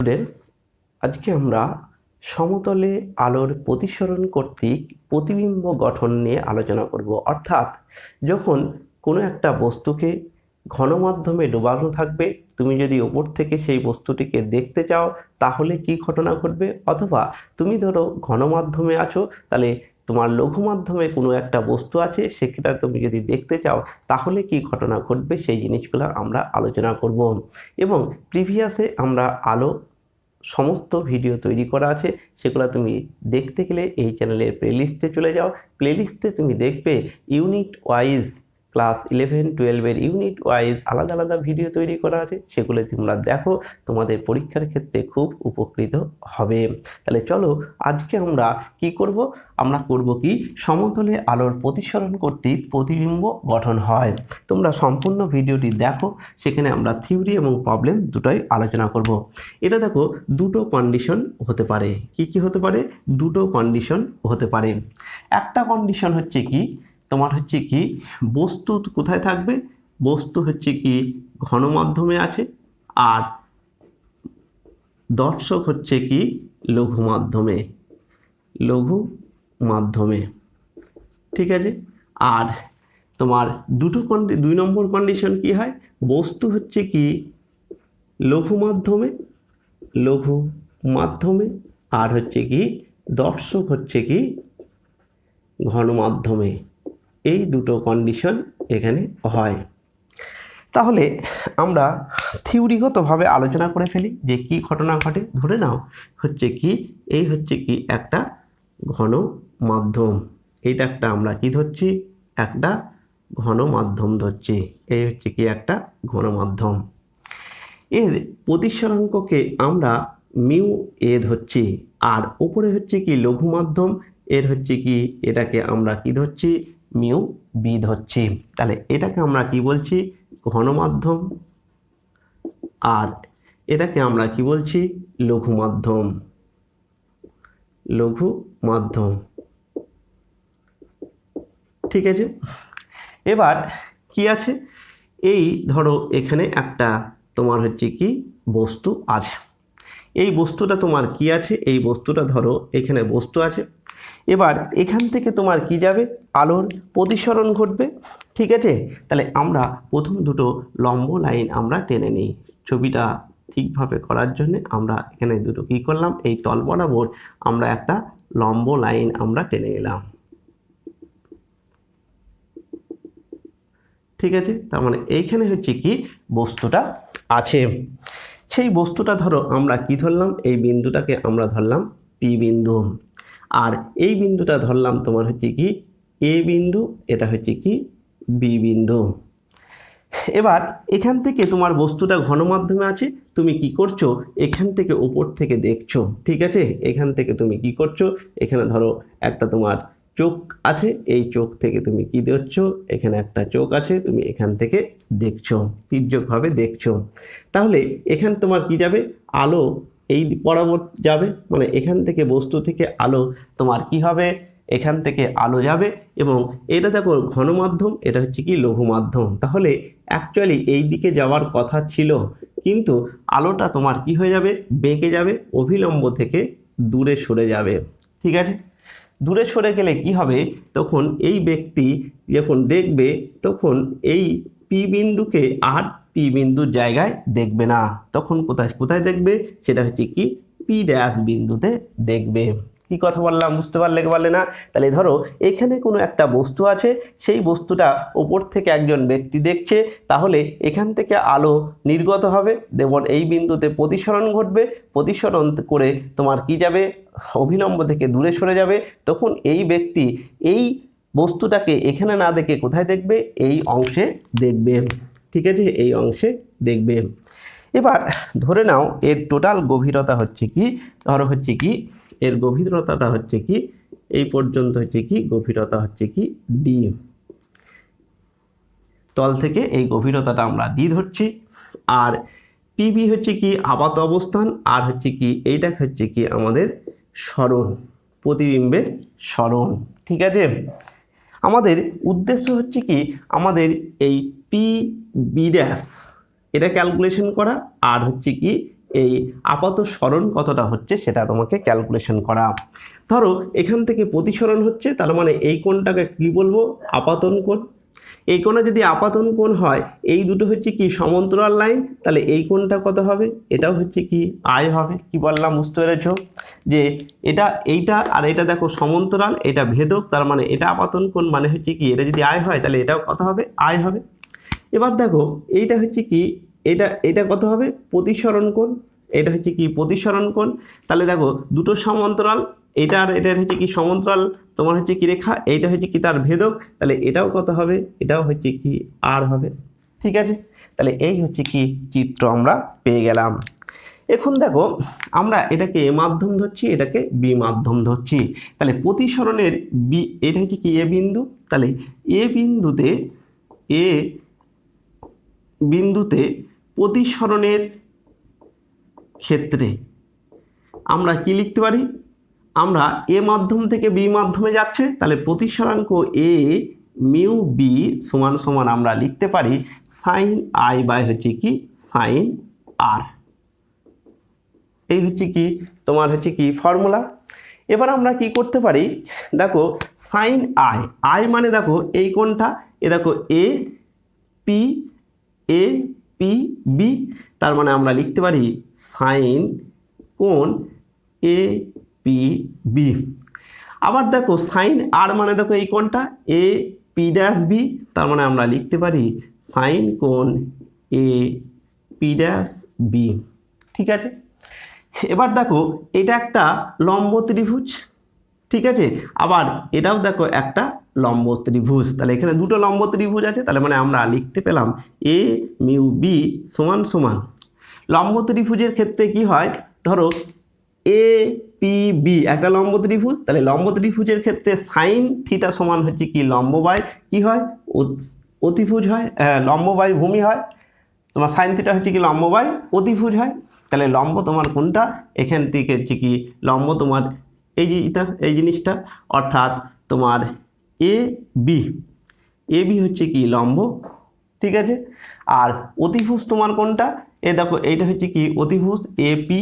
Students, আজকে আমরা সমতলে আলোর প্রতিসরণ কর্তৃক প্রতিবিম্ব গঠন নিয়ে আলোচনা করব। অর্থাৎ যখন কোনো একটা বস্তুকে ঘনমাধ্যমে ডোবানো থাকবে, তুমি যদি ওপর থেকে সেই বস্তুটিকে দেখতে চাও তাহলে কি ঘটনা ঘটবে, অথবা তুমি ধরো ঘনমাধ্যমে আছো, তাহলে তোমার লঘু মাধ্যমে কোনো একটা বস্তু আছে, সেটা তুমি যদি দেখতে চাও তাহলে কি ঘটনা ঘটবে, সেই জিনিসগুলো আমরা আলোচনা করব। এবং প্রিভিয়াসে আমরা আলো সমস্ত ভিডিও তৈরি করা আছে, সেগুলো তুমি দেখতে গেলে এই চ্যানেলের প্লেলিস্টে চলে যাও। প্লেলিস্টে তুমি দেখবে unit wise class 11-12 unit wise আলাদা আলাদা ভিডিও তৈরি করা আছে, সেগুলো তোমরা দেখো, তোমাদের পরীক্ষার ক্ষেত্রে খুব উপকৃত হবে। তাহলে চলো আজকে আমরা কি করব, আমরা করব কি সমতলে আলোর প্রতিসরণ কর্তৃক প্রতিবিম্ব গঠন হয়। তোমরা সম্পূর্ণ ভিডিওটি দেখো, সেখানে আমরা থিওরি এবং প্রবলেম দুটোই আলোচনা করব। এটা দেখো, দুটো কন্ডিশন হতে পারে। কি কি হতে পারে? দুটো কন্ডিশন হতে পারে। একটা কন্ডিশন হচ্ছে কি, তোমার হচ্ছে কি বস্তু কোথায় থাকবে, বস্তু হচ্ছে কি ঘনমাধ্যমে আছে, আর দর্শক হচ্ছে কি লঘু মাধ্যমে, লঘু মাধ্যমে, ঠিক আছে। আর তোমার দুই নম্বর কন্ডিশন কি হয়, বস্তু হচ্ছে কি লঘু মাধ্যমে, লঘু মাধ্যমে, আর হচ্ছে কি দর্শক হচ্ছে কি ঘনমাধ্যমে। এই দুটো কন্ডিশন এখানে হয়। তাহলে আমরা থিওরিগতভাবে আলোচনা করে ফেলি যে কি ঘটনা ঘটে। ধরে নাও হচ্ছে কি এই হচ্ছে কি একটা ঘন মাধ্যম, এইটা একটা আমরা কি ধরছি, একটা ঘন মাধ্যম ধরছি। এই হচ্ছে কি একটা ঘন মাধ্যম, এর প্রতিসরাঙ্ককে আমরা মিউ এ ধরছি, আর উপরে হচ্ছে কি লঘু মাধ্যম, এর হচ্ছে কি এটাকে আমরা কি ধরছি, মিউ বি ধরছি। তাহলে এটাকে আমরা কি বলছি, ঘন মাধ্যম, আর এটাকে আমরা কি বলছি, লঘু মাধ্যম, লঘু মাধ্যম, ঠিক আছে। এবার কি আছে, এই ধরো এখানে একটা তোমার হচ্ছে কি বস্তু আছে, এই বস্তুটা তোমার কি আছে, এই বস্তুটা ধরো এখানে বস্তু আছে। এবার এখান থেকে তোমার কি যাবে, আলোর প্রতিসরণ ঘটবে, ঠিক আছে। তাহলে আমরা প্রথম দুটো লম্ব লাইন আমরা টেনে নিই। ছবিটা ঠিকভাবে করার জন্য আমরা এখানে দুটো কি করলাম, এই তল বরাবর আমরা একটা লম্ব লাইন আমরা টেনে নিলাম, ঠিক আছে। তার মানে এইখানে হচ্ছে কি বস্তুটা আছে। সেই বস্তুটা ধরো আমরা কি ধরলাম, এই বিন্দুটাকে আমরা ধরলাম পি বিন্দু, আর এই বিন্দুটা ধরলাম তোমার হচ্ছে কি এ বিন্দু, এটা হচ্ছে কি বি বিন্দু। এবার এখান থেকে তোমার বস্তুটা ঘনমাধ্যমে আছে, তুমি কি করছো, এখান থেকে উপর থেকে দেখছো, ঠিক আছে। এখান থেকে তুমি কি করছো, এখানে ধরো একটা তোমার চোখ আছে, এই চোখ থেকে তুমি কি দেখছো, এখানে একটা চোখ আছে, তুমি এখান থেকে দেখছো, তির্যকভাবে দেখছো। তাহলে এখান তোমার কি যাবে, আলো এই বরাবর যাবে, মানে এখান থেকে বস্তু থেকে আলো তোমার কি হবে, এখান থেকে আলো যাবে। এবং এটা দেখো ঘনমাধ্যম, এটা হচ্ছে কি লঘু মাধ্যম। তাহলে অ্যাকচুয়ালি এই দিকে যাওয়ার কথা ছিল, কিন্তু আলোটা তোমার কি হয়ে যাবে, বেঁকে যাবে, অভিলম্ব থেকে দূরে সরে যাবে, ঠিক আছে। দূরে সরে গেলে কি হবে, তখন এই ব্যক্তি যখন দেখবে, তখন এই পি বিন্দুকে আর পি বিন্দুর জায়গায় দেখবে না, তখন কোথায় কোথায় দেখবে, সেটা হচ্ছে কি পি ড্যাশ বিন্দুতে দেখবে। কি কথা বললাম, বুঝতে পারলে না? তাহলে ধরো এখানে কোনো একটা বস্তু আছে, সেই বস্তুটা ওপর থেকে একজন ব্যক্তি দেখছে, তাহলে এখান থেকে আলো নির্গত হবে, দেবর এই বিন্দুতে প্রতিসরণ ঘটবে, প্রতিসরণ করে তোমার কি যাবে, অভিলম্ব থেকে দূরে সরে যাবে। তখন এই ব্যক্তি এই বস্তুটাকে এখানে না দেখে কোথায় দেখবে, এই অংশে দেখবে, ঠিক আছে, এই অংশে দেখবে। এবার ধরে নাও এর টোটাল গভীরতা হচ্ছে কি, ধরো হচ্ছে কি এর গভীরতাটা হচ্ছে কি, এই পর্যন্ত হচ্ছে কি গভীরতা হচ্ছে কি ডি, তল থেকে এই গভীরতাটা আমরা ডি ধরছি। আর পিবি হচ্ছে কি আপাত অবস্থান, আর হচ্ছে কি এইটা হচ্ছে কি আমাদের সরণ, প্রতিবিম্বের সরণ, ঠিক আছে। আমাদের উদ্দেশ্য হচ্ছে কি, আমাদের এই পি বি ড্যাশ এটা ক্যালকুলেশন করা, আর হচ্ছে কি এই আপাত সরণ কতটা হচ্ছে সেটা তোমাকে ক্যালকুলেশন করা। ধরো এখান থেকে প্রতিসরণ হচ্ছে, তার মানে এই কোণটাকে কি বলবো, আপাতন কোণ। এই কোণে যদি আপাতন কোণ হয়, এই দুটো হচ্ছে কি সমান্তরাল লাইন, তাহলে এই কোণটা কত হবে, এটাও হচ্ছে কি আই হবে। কি বললাম বুঝতে পেরেছো, যে এইটা আর এটা দেখো সমান্তরাল, এটা ভেদক, তার মানে এটা আপাতন কোণ, মানে হচ্ছে কি এটা যদি আই হয় তাহলে এটাও কত হবে, আই হবে। এবার দেখো এইটা হচ্ছে কি এটা কত হবে, প্রতিসরণ কোণ। এটা হচ্ছে কি প্রতিসরণ কোণ। তাহলে দেখো দুটো সমান্তরাল, এটা আর এটার হচ্ছে কি সমান্তরাল তোমার হচ্ছে কি রেখা, এইটা হচ্ছে কি তার ভেদক, তাহলে এটাও কত হবে, এটাও হচ্ছে কি আর হবে। ঠিক আছে, তাহলে এই হচ্ছে কি চিত্র আমরা পেয়ে গেলাম। এখন দেখো আমরা এটাকে এ মাধ্যম ধরছি, এটাকে বি মাধ্যম ধরছি। তাহলে প্রতিসরণের বি, এটা হচ্ছে কি এ বিন্দু, তাহলে এ বিন্দুতে প্রতিসরণের ক্ষেত্রে আমরা কি লিখতে পারি, আমরা এ মাধ্যম থেকে বি মাধ্যমে যাচ্ছে, তাহলে প্রতিসরাঙ্ক এ মিউ বি সমান সমান আমরা লিখতে পারি সাইন আই বাই হচ্ছে কি সাইন আর। এই হচ্ছে কি তোমার হচ্ছে কি ফর্মুলা। এবার আমরা কি করতে পারি, দেখো সাইন আই মানে দেখো এই কোণটা, এ দেখো এ পি বি, তার মানে আমরা লিখতে পারি সাইন কোণ এ পি বি। আবার দেখো সাইন আর মানে দেখো এই কোণটা এ পি ড্যাশ বি, তার মানে আমরা লিখতে পারি সাইন কোণ এ পি ড্যাশ বি। ঠিক আছে, এবার দেখো এটা একটা লম্ব ত্রিভুজ, ঠিক আছে, আবার এটাও দেখো একটা লম্ব ত্রিভুজ, তাহলে এখানে দুটো লম্ব ত্রিভুজ আছে, তাহলে মানে আমরা লিখতে পেলাম এ মিউ বি সমান সমান, লম্ব ত্রিভুজের ক্ষেত্রে কি হয়, ধরো এ পি বি একটা লম্ব ত্রিভুজ, তাহলে লম্ব ত্রিভুজের ক্ষেত্রে সাইন থিটা সমান হচ্ছে কি লম্ব বাই কি হয়, অতিভুজ হয়, লম্ব বাই ভূমি হয়, তোমার সাইন থিটা হচ্ছে কি লম্ব বাই অতিভুজ হয়। তাহলে লম্ব তোমার কোনটা, এখান থেকে হচ্ছে কি লম্ব তোমার এই যে এটা এই জিনিসটা, অর্থাৎ তোমার এ বি হচ্ছে কি লম্ব, ঠিক আছে। আর অতিভুজ তোমার কোনটা, এ দেখো এইটা হচ্ছে কি অতিভুজ এ পি,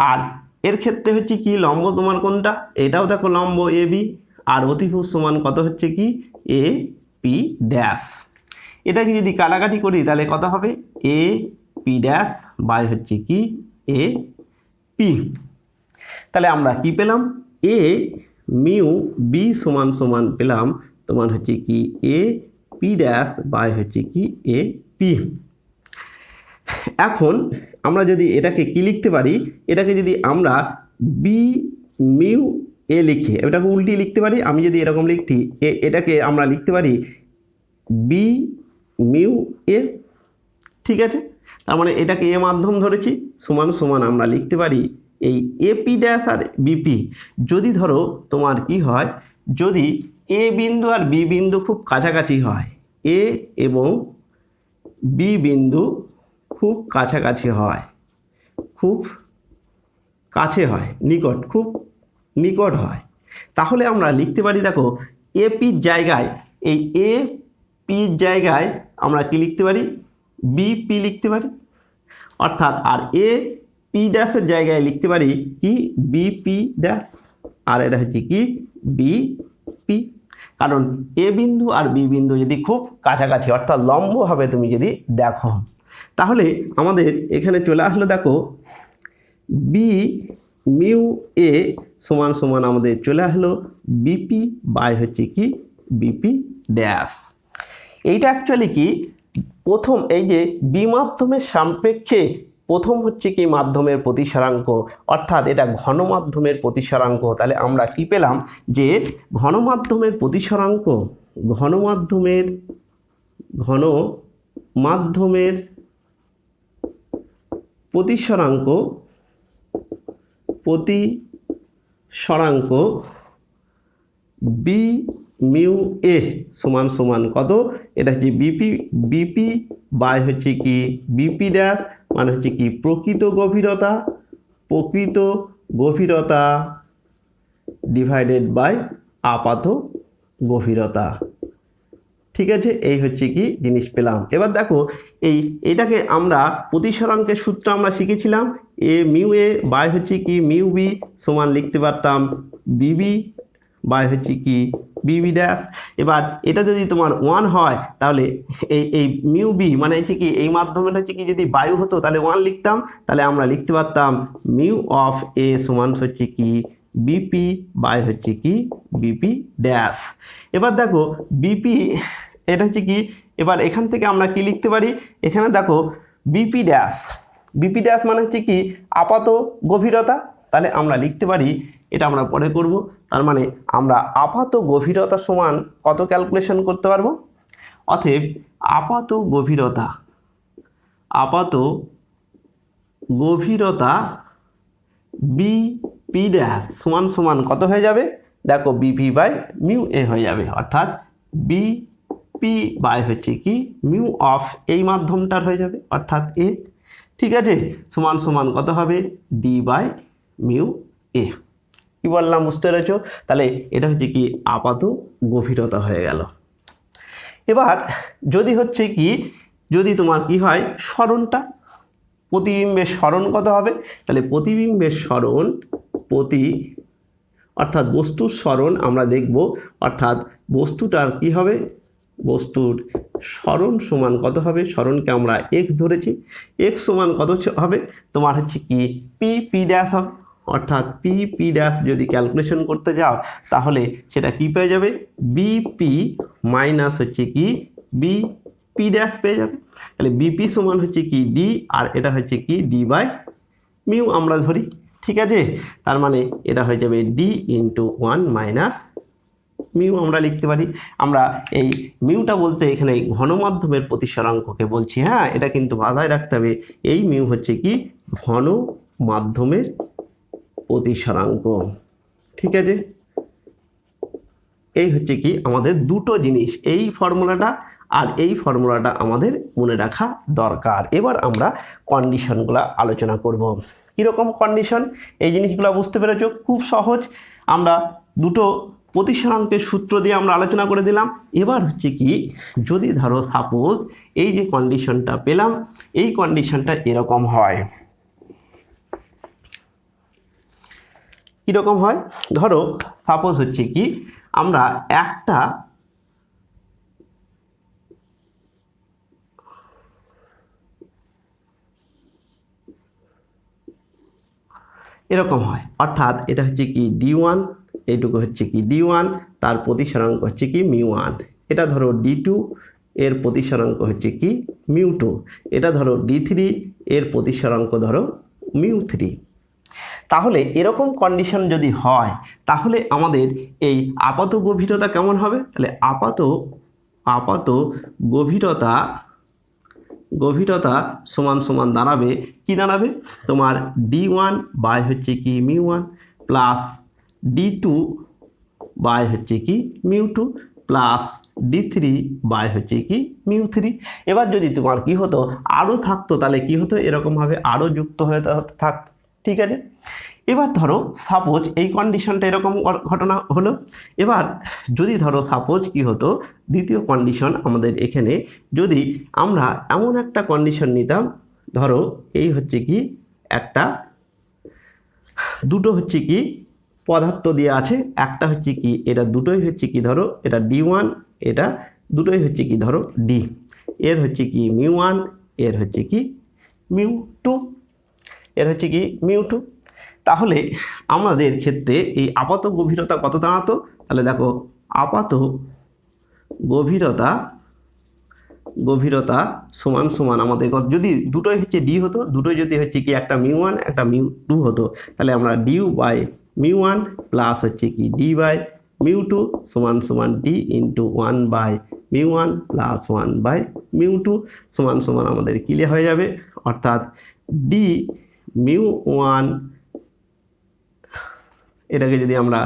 আর এর ক্ষেত্রে হচ্ছে কি লম্ব তোমার কোনটা, এটাও দেখো লম্ব এ বি, আর অতিভুজ সমান কত হচ্ছে কি এ পি ড্যাশ। এটাকে যদি কাটাকাটি করি তাহলে কত হবে, এ পি ড্যাশ বাই হচ্ছে কি এ পি। তাহলে আমরা কি পেলাম, এ মিউ বি সমান সমান পেলাম তোমার হচ্ছে কি এ পি ড্যাশ বাই হচ্ছে কি এ পি। এখন আমরা যদি এটাকে কি লিখতে পারি, এটাকে যদি আমরা বি মিউ এ লিখি, এটাকে উল্টি লিখতে পারি, আমি যদি এরকম লিখি এটাকে আমরা লিখতে পারি বি মিউ এ, ঠিক আছে। তার মানে এটাকে এ মাধ্যম ধরেছি, সমান সমান আমরা লিখতে পারি এই এপি ড্যাশ আর বিপি, যদি ধরো তোমার কি হয়, যদি এ বিন্দু আর বি বিন্দু খুব কাছাকাছি হয়, এ এবং বি বিন্দু খুব কাছাকাছি হয়, খুব কাছে হয়, খুব নিকট হয়, তাহলে আমরা লিখতে পারি দেখো এপির জায়গায়, এই এ পির জায়গায় আমরা কি লিখতে পারি, বিপি লিখতে পারি, অর্থাৎ আর এ পি ড্যাশের জায়গায় লিখতে পারি কি বিপি ড্যাশ, আর এটা হচ্ছে কি বিপি, কারণ এ বিন্দু আর বি বিন্দু যদি খুব কাছাকাছি অর্থাৎ লম্বভাবে তুমি যদি দেখো, তাহলে আমাদের এখানে চলে আসলো দেখো বি মিউ এ সমান সমান আমাদের চলে আসলো বিপি বাই হচ্ছে কি বিপি ড্যাশ। এইটা অ্যাকচুয়ালি কি প্রথম এই যে বি মাধ্যমের সাপেক্ষে প্রথম হচ্ছে কি মাধ্যমের প্রতিসরাঙ্ক, অর্থাৎ এটা ঘন মাধ্যমের প্রতিসরাঙ্ক। তাহলে আমরা কি পেলাম যে ঘন মাধ্যমের প্রতিসরাঙ্ক, ঘন মাধ্যমের প্রতিসরাঙ্ক বি মিউ এ সমান সমান কত, এটা হচ্ছে বিপি বাই হচ্ছে কি বিপি ড্যাশ, মানে হচ্ছে কি প্রকৃত গভীরতা ডিভাইডেড বাই আপাত গভীরতা, ঠিক আছে, এই হচ্ছে কি জিনিস পেলাম। এবার দেখো এটাকে আমরা প্রতিসরাঙ্কের সূত্র আমরা শিখেছিলাম, এ মিউ এ বাই হচ্ছে কি মিউ বি সমান লিখতে পারতাম বিবি বাই হচ্ছে কি বিবি ড্যাশ। এবার এটা যদি তোমার 1 হয় তাহলে এই মিউ বি মানে হচ্ছে কি এই মাধ্যমে হচ্ছে কি যদি বায়ু হতো তাহলে 1 লিখতাম, তাহলে আমরা লিখতে পারতাম মিউ অফ এ সমান হচ্ছে কি বিপি বাই হচ্ছে কি বিপি ড্যাশ। এবার দেখো বিপি এটা হচ্ছে কি, এবার এখান থেকে আমরা কি লিখতে পারি, এখানে দেখো বিপি ড্যাশ, বিপি ড্যাশ মানে হচ্ছে কি আপাত গভীরতা, তাহলে আমরা লিখতে পারি, এটা আমরা পরে করব, তার মানে আমরা আপাত গভীরতা সমান কত ক্যালকুলেশন করতে পারবো, অতএব আপাত গভীরতা বিপি ড্যাশ সমান সমান কত হয়ে যাবে, দেখো বিপি বাই মিউ এ হয়ে যাবে, অর্থাৎ বিপি বাই হচ্ছে কি মিউ অফ এই মাধ্যমটার হয়ে যাবে অর্থাৎ এ, ঠিক আছে, সমান সমান কত হবে ডি বাই মিউ এ। কি বললাম বুঝতে পেরেছো? তাহলে এটা হচ্ছে কি আপাত গভীরতা হয়ে গেল। এবার যদি হচ্ছে কি যদি তোমার কি হয় সরণটা, প্রতিবিম্বের সরণ কত হবে, তাহলে প্রতিবিম্বের সরণ অর্থাৎ বস্তুর সরণ আমরা দেখব, অর্থাৎ বস্তুটার কি হবে, বস্তুর সরণ সমান কত হবে, সরণকে আমরা এক্স ধরেছি, এক্স সমান কত হবে তোমার হচ্ছে কি পি ড্যাশ হবে, অর্থাৎ পি ড্যাশ যদি ক্যালকুলেশন করতে যাও তাহলে সেটা কি পেয়ে যাবে বিপি মাইনাস হচ্ছে কি বিপি ড্যাশ পেয়ে যাবে। তাহলে বিপি সমান হচ্ছে কি ডি, আর এটা হচ্ছে কি ডি বাই মিউ আমরা ধরি, ঠিক আছে, তার মানে এটা হয়ে যাবে ডি ইন্টু 1 মাইনাস মিউ আমরা লিখতে পারি। আমরা এই মিউটা বলতে এখানে ঘনমাধ্যমের প্রতিসরাঙ্ককে বলছি, হ্যাঁ এটা কিন্তু মাথায় রাখতে হবে, এই মিউ হচ্ছে কি ঘন মাধ্যমের প্রতিসরাঙ্ক, ঠিক আছে। এই হচ্ছে কি আমাদের দুটো জিনিস, এই ফর্মুলাটা আর এই ফর্মুলাটা আমাদের মনে রাখা দরকার। এবার আমরা কন্ডিশনগুলো আলোচনা করব। কীরকম কন্ডিশন, এই জিনিসগুলো বুঝতে পেরেছ, খুব সহজ। আমরা দুটো প্রতিসরাঙ্কের সূত্র দিয়ে আমরা আলোচনা করে দিলাম। এবার হচ্ছে কি যদি ধরো সাপোজ এই যে কন্ডিশনটা পেলাম, এই কন্ডিশনটা এরকম হয়, কীরকম হয়, ধরো সাপোজ হচ্ছে কি আমরা একটা এরকম হয়, অর্থাৎ এটা হচ্ছে কি D1, এইটুকু হচ্ছে কি D1, তার প্রতিসরাঙ্ক হচ্ছে কি মিউ1, এটা ধরো D2, এর প্রতিসরাঙ্ক হচ্ছে কি মিউ2, এটা ধরো D3, এর প্রতিসরাঙ্ক ধরো মিউ3। তাহলে এরকম কন্ডিশন যদি হয় তাহলে আমাদের এই আপাত গভীরতা কেমন হবে, তাহলে আপাত গভীরতা সমান সমান দাঁড়াবে, কি দাঁড়াবে তোমার D1 বাই হচ্ছে কি মিউ1 প্লাস D2 বাই হচ্ছে কি মিউ2 প্লাস D3 বাই হচ্ছে কি মিউ3। এবার যদি তোমার কি হতো আরও থাকতো তাহলে কি হতো, এরকমভাবে আরও যুক্ত হয়ে থাকতো, ঠিক আছে। এবার ধরো সাপোজ এই কন্ডিশনটা এরকম ঘটনা হলো। এবার যদি ধরো সাপোজ কি হতো দ্বিতীয় কন্ডিশন আমাদের এখানে, যদি আমরা এমন একটা কন্ডিশন নিতাম, ধরো এই হচ্ছে কি একটা দুটো হচ্ছে কি পদার্থ দিয়ে আছে, একটা হচ্ছে কি এটা দুটোই হচ্ছে কি ধরো এটা D1, এটা দুটোই হচ্ছে কি ধরো D, এর হচ্ছে কি মিউ1, এর হচ্ছে কি মিউ2, এর হচ্ছে কি মিউ2। তাহলে আমাদের ক্ষেত্রে এই আপাত গভীরতা কত দাঁড়াতো, তাহলে দেখো আপাত গভীরতা সমান সমান আমাদের যদি দুটোই হচ্ছে ডি হতো, দুটোই যদি হচ্ছে কি একটা মিউ1 একটা মিউ2 হতো, তাহলে আমরা ডিউ বাই মিউ1 প্লাস হচ্ছে কি ডি বাই মিউ2 সমান সমান ডি ইন্টু 1 বাই মিউ1 প্লাস 1 বাই মিউ2 সমান সমান আমাদের ক্লিয়ার হয়ে যাবে, অর্থাৎ ডি মিউ1, এটাকে যদি আমরা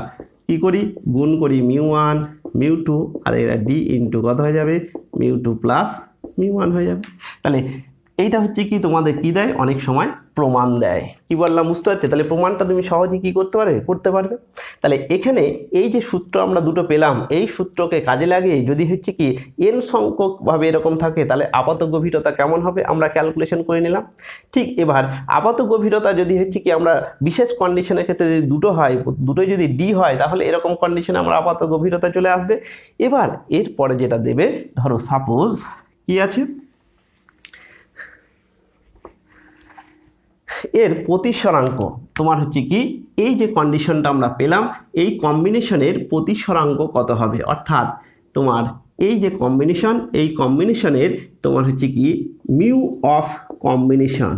কি করি গুণ করি মিউ1 মিউ2, আর এটা ডি ইন্টু কত হয়ে যাবে মিউ2 প্লাস মিউ1 হয়ে যাবে। তাহলে এইটা হচ্ছে কি তোমাদের কি দেয়, অনেক সময় প্রমাণ দেয়। কি বললাম বুঝতে পারছো? তাহলে প্রমাণটা তুমি সহজেই কি করতে পারবে। তাহলে এখানে এই যে সূত্র আমরা দুটো পেলাম, এই সূত্রকে কাজে লাগিয়ে যদি হচ্ছে কি n সংখ্যকভাবে এরকম থাকে তাহলে আপাত গভীরতা কেমন হবে আমরা ক্যালকুলেশন করে নিলাম। ঠিক এবার আপাত গভীরতা যদি হচ্ছে কি আমরা বিশেষ কন্ডিশনের ক্ষেত্রে যদি দুটো হয়, দুটোই যদি ডি হয় তাহলে এরকম কন্ডিশনে আমরা আপাত গভীরতা চলে আসবে। এবার এরপরে যেটা দেবে, ধরো সাপোজ কি আছে, এর প্রতিসরাঙ্ক তোমার হচ্ছে কি এই যে কন্ডিশনটা আমরা পেলাম এই কম্বিনেশনের প্রতিসরাঙ্ক কত হবে, অর্থাৎ তোমার এই যে কম্বিনেশন, এই কম্বিনেশনের তোমার হচ্ছে কি মিউ অফ কম্বিনেশন।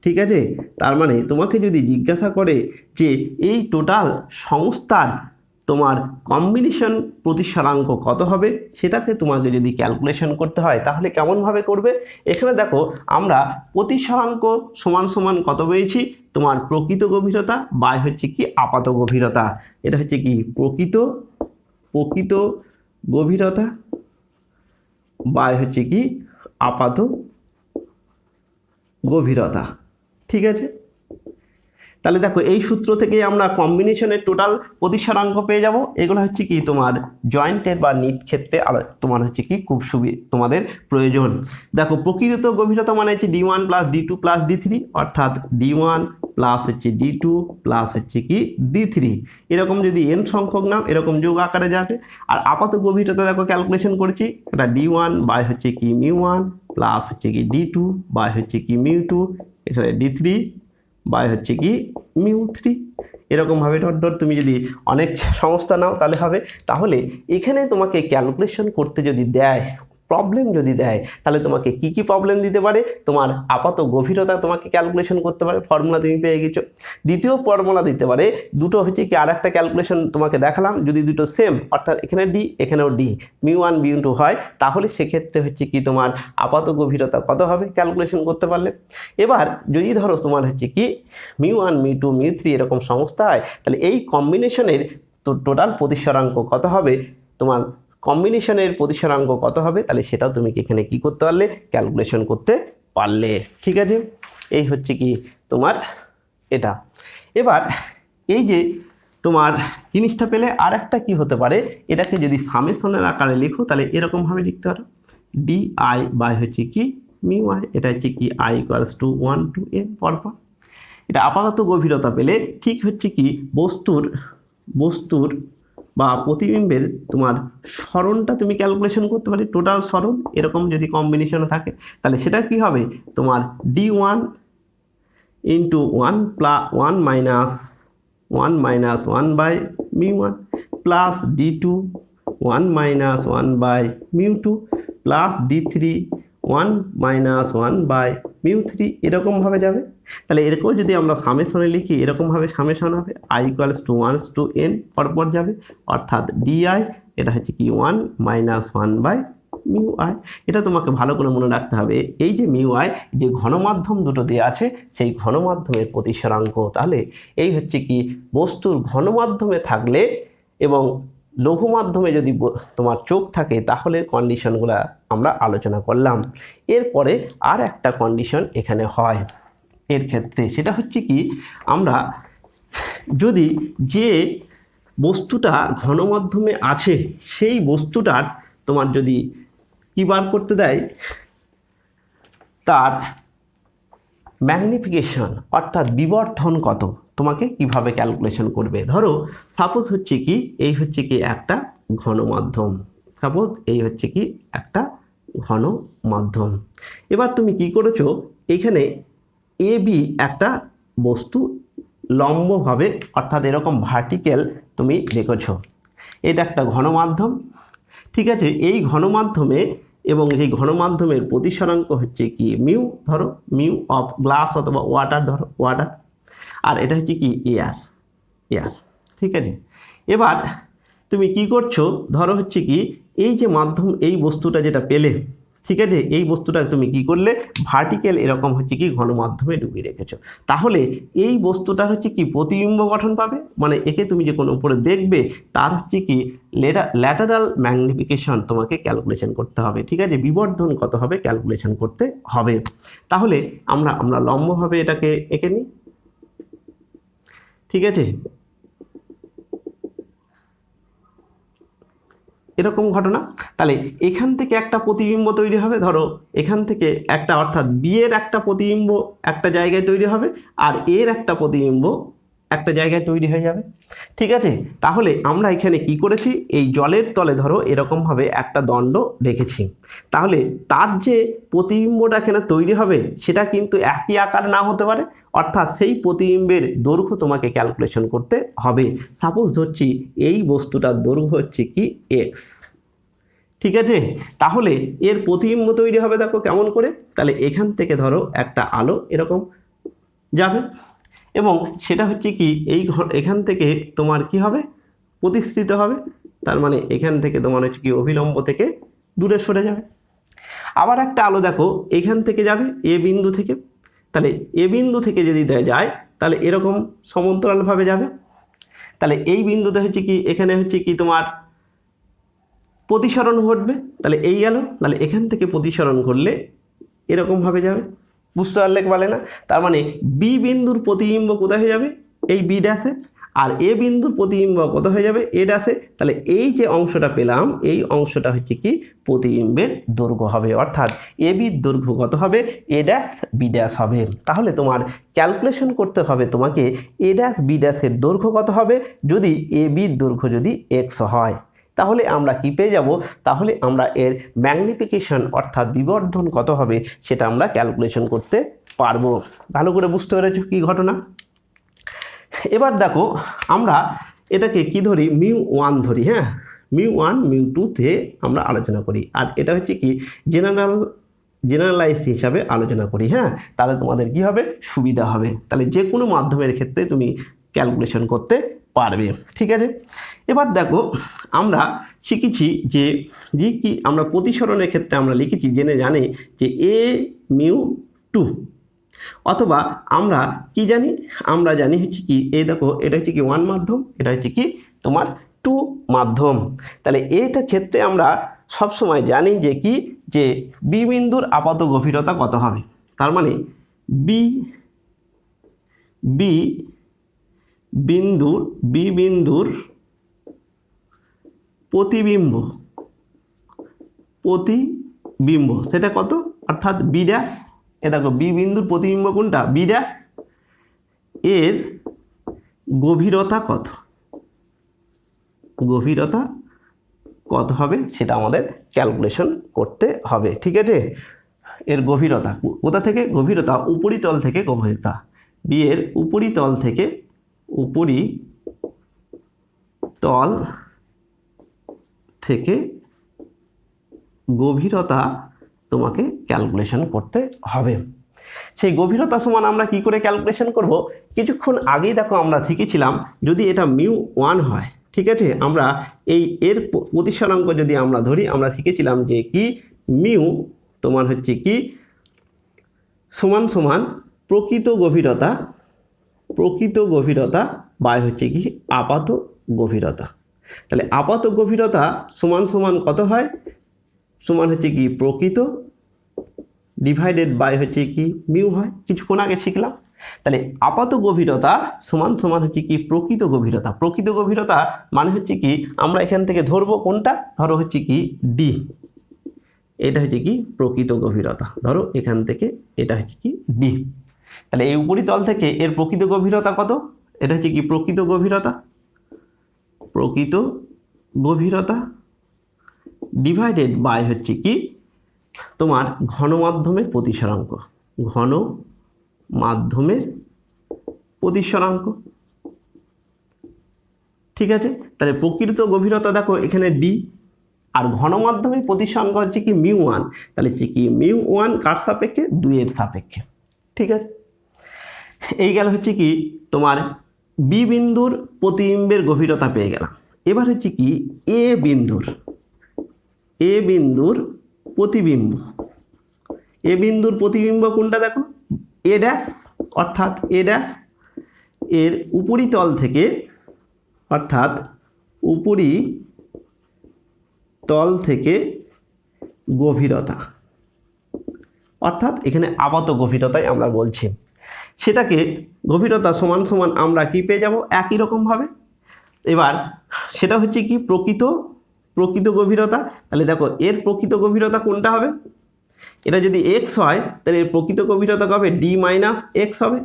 ঠিক আছে, তার মানে তোমাকে যদি জিজ্ঞাসা করে যে এই টোটাল সংস্থার তোমার কম্বিনেশন প্রতিসরাঙ্ক কত হবে, সেটাকে তোমাকে যদি ক্যালকুলেশন করতে হয় তাহলে কেমনভাবে করবে। এখানে দেখো আমরা প্রতিসরাঙ্ক সমান সমান কত পেয়েছি, তোমার প্রকৃত গভীরতা বাই হচ্ছে কি আপাত গভীরতা। এটা হচ্ছে কি প্রকৃত গভীরতা বাই হচ্ছে কি আপাত গভীরতা। ঠিক আছে, তাহলে দেখো এই সূত্র থেকে আমরা কম্বিনেশনের টোটাল প্রতিসরাঙ্ক পেয়ে যাব। এগুলো হচ্ছে কি তোমার জয়েন্টের বা নিট ক্ষেত্রে তোমার হচ্ছে কি খুব তোমাদের প্রয়োজন। দেখো প্রকৃত গভীরতা মানে হচ্ছে d1 plus d2 plus d3, অর্থাৎ d1 প্লাস হচ্ছে d2 প্লাস হচ্ছে কি d3, এরকম যদি n সংখ্যক নাম এরকম যোগ আকারে যাবে। আর আপাত গভীরতা দেখো ক্যালকুলেশন করেছি, এটা d1 বাই হচ্ছে কি μ1 প্লাস হচ্ছে কি d2 বাই হচ্ছে কি μ2, এখানে d3 বাই হচ্ছে কি μ3, এরকমভাবে ডট ডট তুমি যদি অনেক সংস্থা নাও তাহলে হবে। তাহলে এখানে তোমাকে ক্যালকুলেশন করতে যদি দেয়, প্রবলেম যদি দেয়, তাহলে তোমাকে কি কি প্রবলেম দিতে পারে, তোমার আপাত গভীরতা তোমাকে ক্যালকুলেশন করতে পারে, ফর্মুলা তুমি পেয়ে গেছো। দ্বিতীয় ফর্মুলা দিতে পারে, দুটো হচ্ছে কি আর একটা ক্যালকুলেশন তোমাকে দেখালাম, যদি দুটো সেম অর্থাৎ এখানে ডি এখানেও ডি μ1 μ2 হয় তাহলে সেক্ষেত্রে হচ্ছে কি তোমার আপাত গভীরতা কত হবে ক্যালকুলেশন করতে পারলে। এবার যদি ধরো তোমার হচ্ছে কি μ1 μ2 μ3 এরকম সংস্থা হয় তাহলে এই কম্বিনেশনের টোটাল প্রতিসরাঙ্ক কত হবে, তোমার কম্বিনেশনের প্রতিসরাঙ্ক কত হবে, তাহলে সেটাও তুমি এখানে কি করতে পারলে ক্যালকুলেশন করতে পারলে। ঠিক আছে, এই হচ্ছে কি তোমার এটা। এবার এই যে তোমার জিনিসটা পেলে আর একটা কি হতে পারে, এটাকে যদি সামেশনের আকারে লিখো তাহলে এরকমভাবে লিখতে পারো ডি আই বাই হচ্ছে কি মিউ আই, এটা হচ্ছে কি I equals to 1 to n পরপর। এটা আপাতত গভীরতা পেলে ঠিক হচ্ছে কি বস্তুর বা প্রতিবিম্বের তোমার সরণটা তুমি ক্যালকুলেশন করতে পারি, টোটাল সরণ এরকম যদি কম্বিনেশনে থাকে তাহলে সেটা কি হবে তোমার d1 into 1 minus 1 by μ1 plus d2 1 minus 1 by μ2 plus d3 1 minus 1 by μ3, এরকমভাবে যাবে। তাহলে এরকম যদি আমরা সামেশনে লিখি এরকমভাবে সামেশন হবে i equals to 1 to n পরপর যাবে, অর্থাৎ di এটা হচ্ছে কি 1 মাইনাস 1 বাই মিউ আই। এটা তোমাকে ভালো করে মনে রাখতে হবে, এই যে মিউ আই যে ঘনমাধ্যম দুটো দেওয়া আছে সেই ঘনমাধ্যমের প্রতিসরাঙ্ক। তাহলে এই হচ্ছে কি বস্তুর ঘনমাধ্যমে থাকলে এবং লঘু মাধ্যমে যদি তোমার চোখ থাকে তাহলে কন্ডিশনগুলো আমরা আলোচনা করলাম। এরপরে আর একটা কন্ডিশন এখানে হয় এর ক্ষেত্রে, সেটা হচ্ছে কি আমরা যদি যে বস্তুটা ঘনমাধ্যমে আছে সেই বস্তুটার তোমার যদি কি বার করতে দেয় তার ম্যাগনিফিকেশন অর্থাৎ বিবর্ধন কত, তোমাকে কিভাবে ক্যালকুলেশন করবে। ধরো সাপোজ হচ্ছে কি এই হচ্ছে কি একটা ঘনমাধ্যম, সাপোজ এই হচ্ছে কি একটা ঘনমাধ্যম। এবার তুমি কি করেছো, এখানে এ বি একটা বস্তু লম্বভাবে অর্থাৎ এরকম ভার্টিক্যাল তুমি রেখেছো, এটা একটা ঘনমাধ্যম। ঠিক আছে, এই ঘনমাধ্যমে এবং সেই ঘনমাধ্যমের প্রতিসরাঙ্ক হচ্ছে কি মিউ, ধরো মিউ অফ গ্লাস অথবা ওয়াটার, ধরো ওয়াটার, আর এটা হচ্ছে কি এয়ার। ঠিক আছে, এবার তুমি কি করছো, ধরো হচ্ছে কি এই যে মাধ্যম এই বস্তুটা যেটা পেলে ঠিক আছে, এই বস্তুটা তুমি কি করলে ভার্টিক্যাল এরকম হচ্ছে কি ঘন মাধ্যমে ডুবিয়ে রেখেছো, তাহলে এই বস্তুটার হচ্ছে কি প্রতিবিম্ব গঠন পাবে, মানে একে তুমি যে কোনো উপরে দেখবে তার হচ্ছে কি ল্যাটারাল ম্যাগনিফিকেশন তোমাকে ক্যালকুলেশন করতে হবে। ঠিক আছে, বিবর্ধন কত হবে ক্যালকুলেশন করতে হবে। তাহলে আমরা লম্বভাবে এটাকে এঁকে নিই। ঠিক আছে, এরকম ঘটনা। তাহলে এখান থেকে একটা প্রতিবিম্ব তৈরি হবে, ধরো এখান থেকে একটা, অর্থাৎ বি এর একটা প্রতিবিম্ব একটা জায়গায় তৈরি হবে, আর এর একটা প্রতিবিম্ব একটা জায়গায় তৈরি হয়ে যাবে। ঠিক আছে, তাহলে আমরা এখানে কি করেছি, এই জলের তলে ধরো এরকমভাবে একটা দণ্ড রেখেছি, তাহলে তার যে প্রতিবিম্বটা এখানে তৈরি হবে সেটা কিন্তু একই আকার না হতে পারে, অর্থাৎ সেই প্রতিবিম্বের দৈর্ঘ্য তোমাকে ক্যালকুলেশন করতে হবে। সাপোজ ধরছি এই বস্তুটার দৈর্ঘ্য হচ্ছে কি এক্স। ঠিক আছে, তাহলে এর প্রতিবিম্ব তৈরি হবে দেখো কেমন করে, তাহলে এখান থেকে ধরো একটা আলো এরকম যাবে, এবং সেটা হচ্ছে কি এখান থেকে তোমার কি হবে প্রতিষ্ঠিত হবে, তার মানে এখান থেকে তোমার হচ্ছে কি অভিলম্ব থেকে দূরে সরে যাবে। আবার একটা আলো দেখো এখান থেকে যাবে এ বিন্দু থেকে, তাহলে এ বিন্দু থেকে যদি যায় তাহলে এরকম সমান্তরালভাবে যাবে, তাহলে এই বিন্দুতে হচ্ছে কি এখানে হচ্ছে কি তোমার প্রতিসরণ ঘটবে, তাহলে এই গেল, তাহলে এখান থেকে প্রতিসরণ করলে এরকমভাবে যাবে। বুঝতে পারলে বলে না, তার মানে বি বিন্দুর প্রতিবিম্ব কোথায় হয়ে যাবে এই বি ড্যাশে, আর এ বিন্দুর প্রতিবিম্ব কত হয়ে যাবে এ ড্যাশে, তাহলে এই যে অংশটা পেলাম এই অংশটা হচ্ছে কি প্রতিবিম্বের দৈর্ঘ্য হবে, অর্থাৎ এ বির দৈর্ঘ্য কত হবে এ ড্যাশ বি ড্যাশ হবে। তাহলে তোমার ক্যালকুলেশন করতে হবে তোমাকে এ ড্যাশ বি ড্যাশের দৈর্ঘ্য কত হবে, যদি এ বির দৈর্ঘ্য যদি এক্স হয়, তাহলে আমরা কি পেয়ে যাব, তাহলে আমরা এর ম্যাগনিফিকেশন অর্থাৎ বিবর্ধন কত হবে সেটা আমরা ক্যালকুলেশন করতে পারবো। ভালো করে বুঝতে পেরেছো কি ঘটনা। এবার দেখো আমরা এটাকে কি ধরি μ1 ধরি, হ্যাঁ μ1 μ2 তে আমরা আলোচনা করি, আর এটা হচ্ছে কি জেনারেলাইজড হিসাবে আলোচনা করি। হ্যাঁ, তাহলে তোমাদের কি হবে সুবিধা হবে, তাহলে যে কোনো মাধ্যমের ক্ষেত্রে তুমি ক্যালকুলেশন করতে পারবে। ঠিক আছে, এবার দেখো আমরা শিখেছি যে কি আমরা প্রতিসরণের ক্ষেত্রে আমরা লিখেছি জেনে জানি যে এ μ2, অথবা আমরা কি জানি, আমরা জানি হচ্ছে কি এই দেখো এটা হচ্ছে কি 1 মাধ্যম, এটা হচ্ছে কি তোমার 2 মাধ্যম। তাহলে এইটা ক্ষেত্রে আমরা সবসময় জানি যে কি যে বি বিন্দুর আপাত গভীরতা কত হবে, তার মানে বি বিন্দুর প্রতিবিম্ব সেটা কত, অর্থাৎ বি ড্যাশ, এ দেখো বি বিন্দুর প্রতিবিম্ব কোনটা বি ড্যাশ, এর গভীরতা কত হবে সেটা আমাদের ক্যালকুলেশন করতে হবে। ঠিক আছে, এর গভীরতা কোথা থেকে, গভীরতা উপরিতল থেকে গভীরতা, বি এর উপরিতল থেকে গভীরতা তোমাকে ক্যালকুলেশন করতে হবে। সেই গভীরতা সমান আমরা কি করে ক্যালকুলেশন করব, কিছুক্ষণ আগেই দেখো আমরা শিখেছিলাম যদি এটা μ1 হয়, ঠিক আছে, আমরা এর প্রতিসরাঙ্ক যদি আমরা ধরি, আমরা শিখেছিলাম যে কি মিউ তোমার হচ্ছে কি সমান সমান প্রকৃত গভীরতা বাই হচ্ছে কি আপাত গভীরতা। তাহলে আপাত গভীরতা সমান সমান কত হয়, সমান হচ্ছে কি প্রকৃত ডিভাইডেড বাই হচ্ছে কি মিউ হয়, কিছুক্ষণ আগে শিখলাম। তাহলে আপাত গভীরতা সমান সমান হচ্ছে কি প্রকৃত গভীরতা মানে হচ্ছে কি আমরা এখান থেকে ধরবো কোনটা, ধরো হচ্ছে কি ডি, এটা হচ্ছে কি প্রকৃত গভীরতা, ধরো এখান থেকে এটা হচ্ছে কি ডি। তাহলে এই উপরিতল থেকে এর প্রকৃত গভীরতা কত, এটা হচ্ছে কি প্রকৃত গভীরতা ডিভাইডেড বাই হচ্ছে কি তোমার ঘনমাধ্যমের প্রতিসরাঙ্ক। ঠিক আছে, তাহলে প্রকৃত গভীরতা দেখো এখানে ডি, আর ঘনমাধ্যমের প্রতিসরাঙ্ক হচ্ছে কি μ1, তাহলে হচ্ছে কি μ1 কার সাপেক্ষে 2 এর সাপেক্ষে। ঠিক আছে, এই গেল হচ্ছে কি তোমার বি বিন্দুর প্রতিবিম্বের গভীরতা পেয়ে গেলাম। এবার হচ্ছে কি এ বিন্দুর প্রতিবিম্ব, এ বিন্দুর প্রতিবিম্ব কোনটা দেখো, এ ড্যাশ, অর্থাৎ এ ড্যাশ এর উপরিতল থেকে, অর্থাৎ উপরিতল থেকে গভীরতা, অর্থাৎ এখানে আপাত গভীরতাই আমরা বলছি, সেটাকে গভীরতা সমান সমান আমরা কি পেয়ে যাব একই রকমভাবে। এবার সেটা হচ্ছে কি প্রকৃত গভীরতা। তাহলে দেখো এর প্রকৃত গভীরতা কোনটা হবে, এটা যদি এক্স হয় তাহলে এর প্রকৃত গভীরতা হবে ডি মাইনাস এক্স হবে।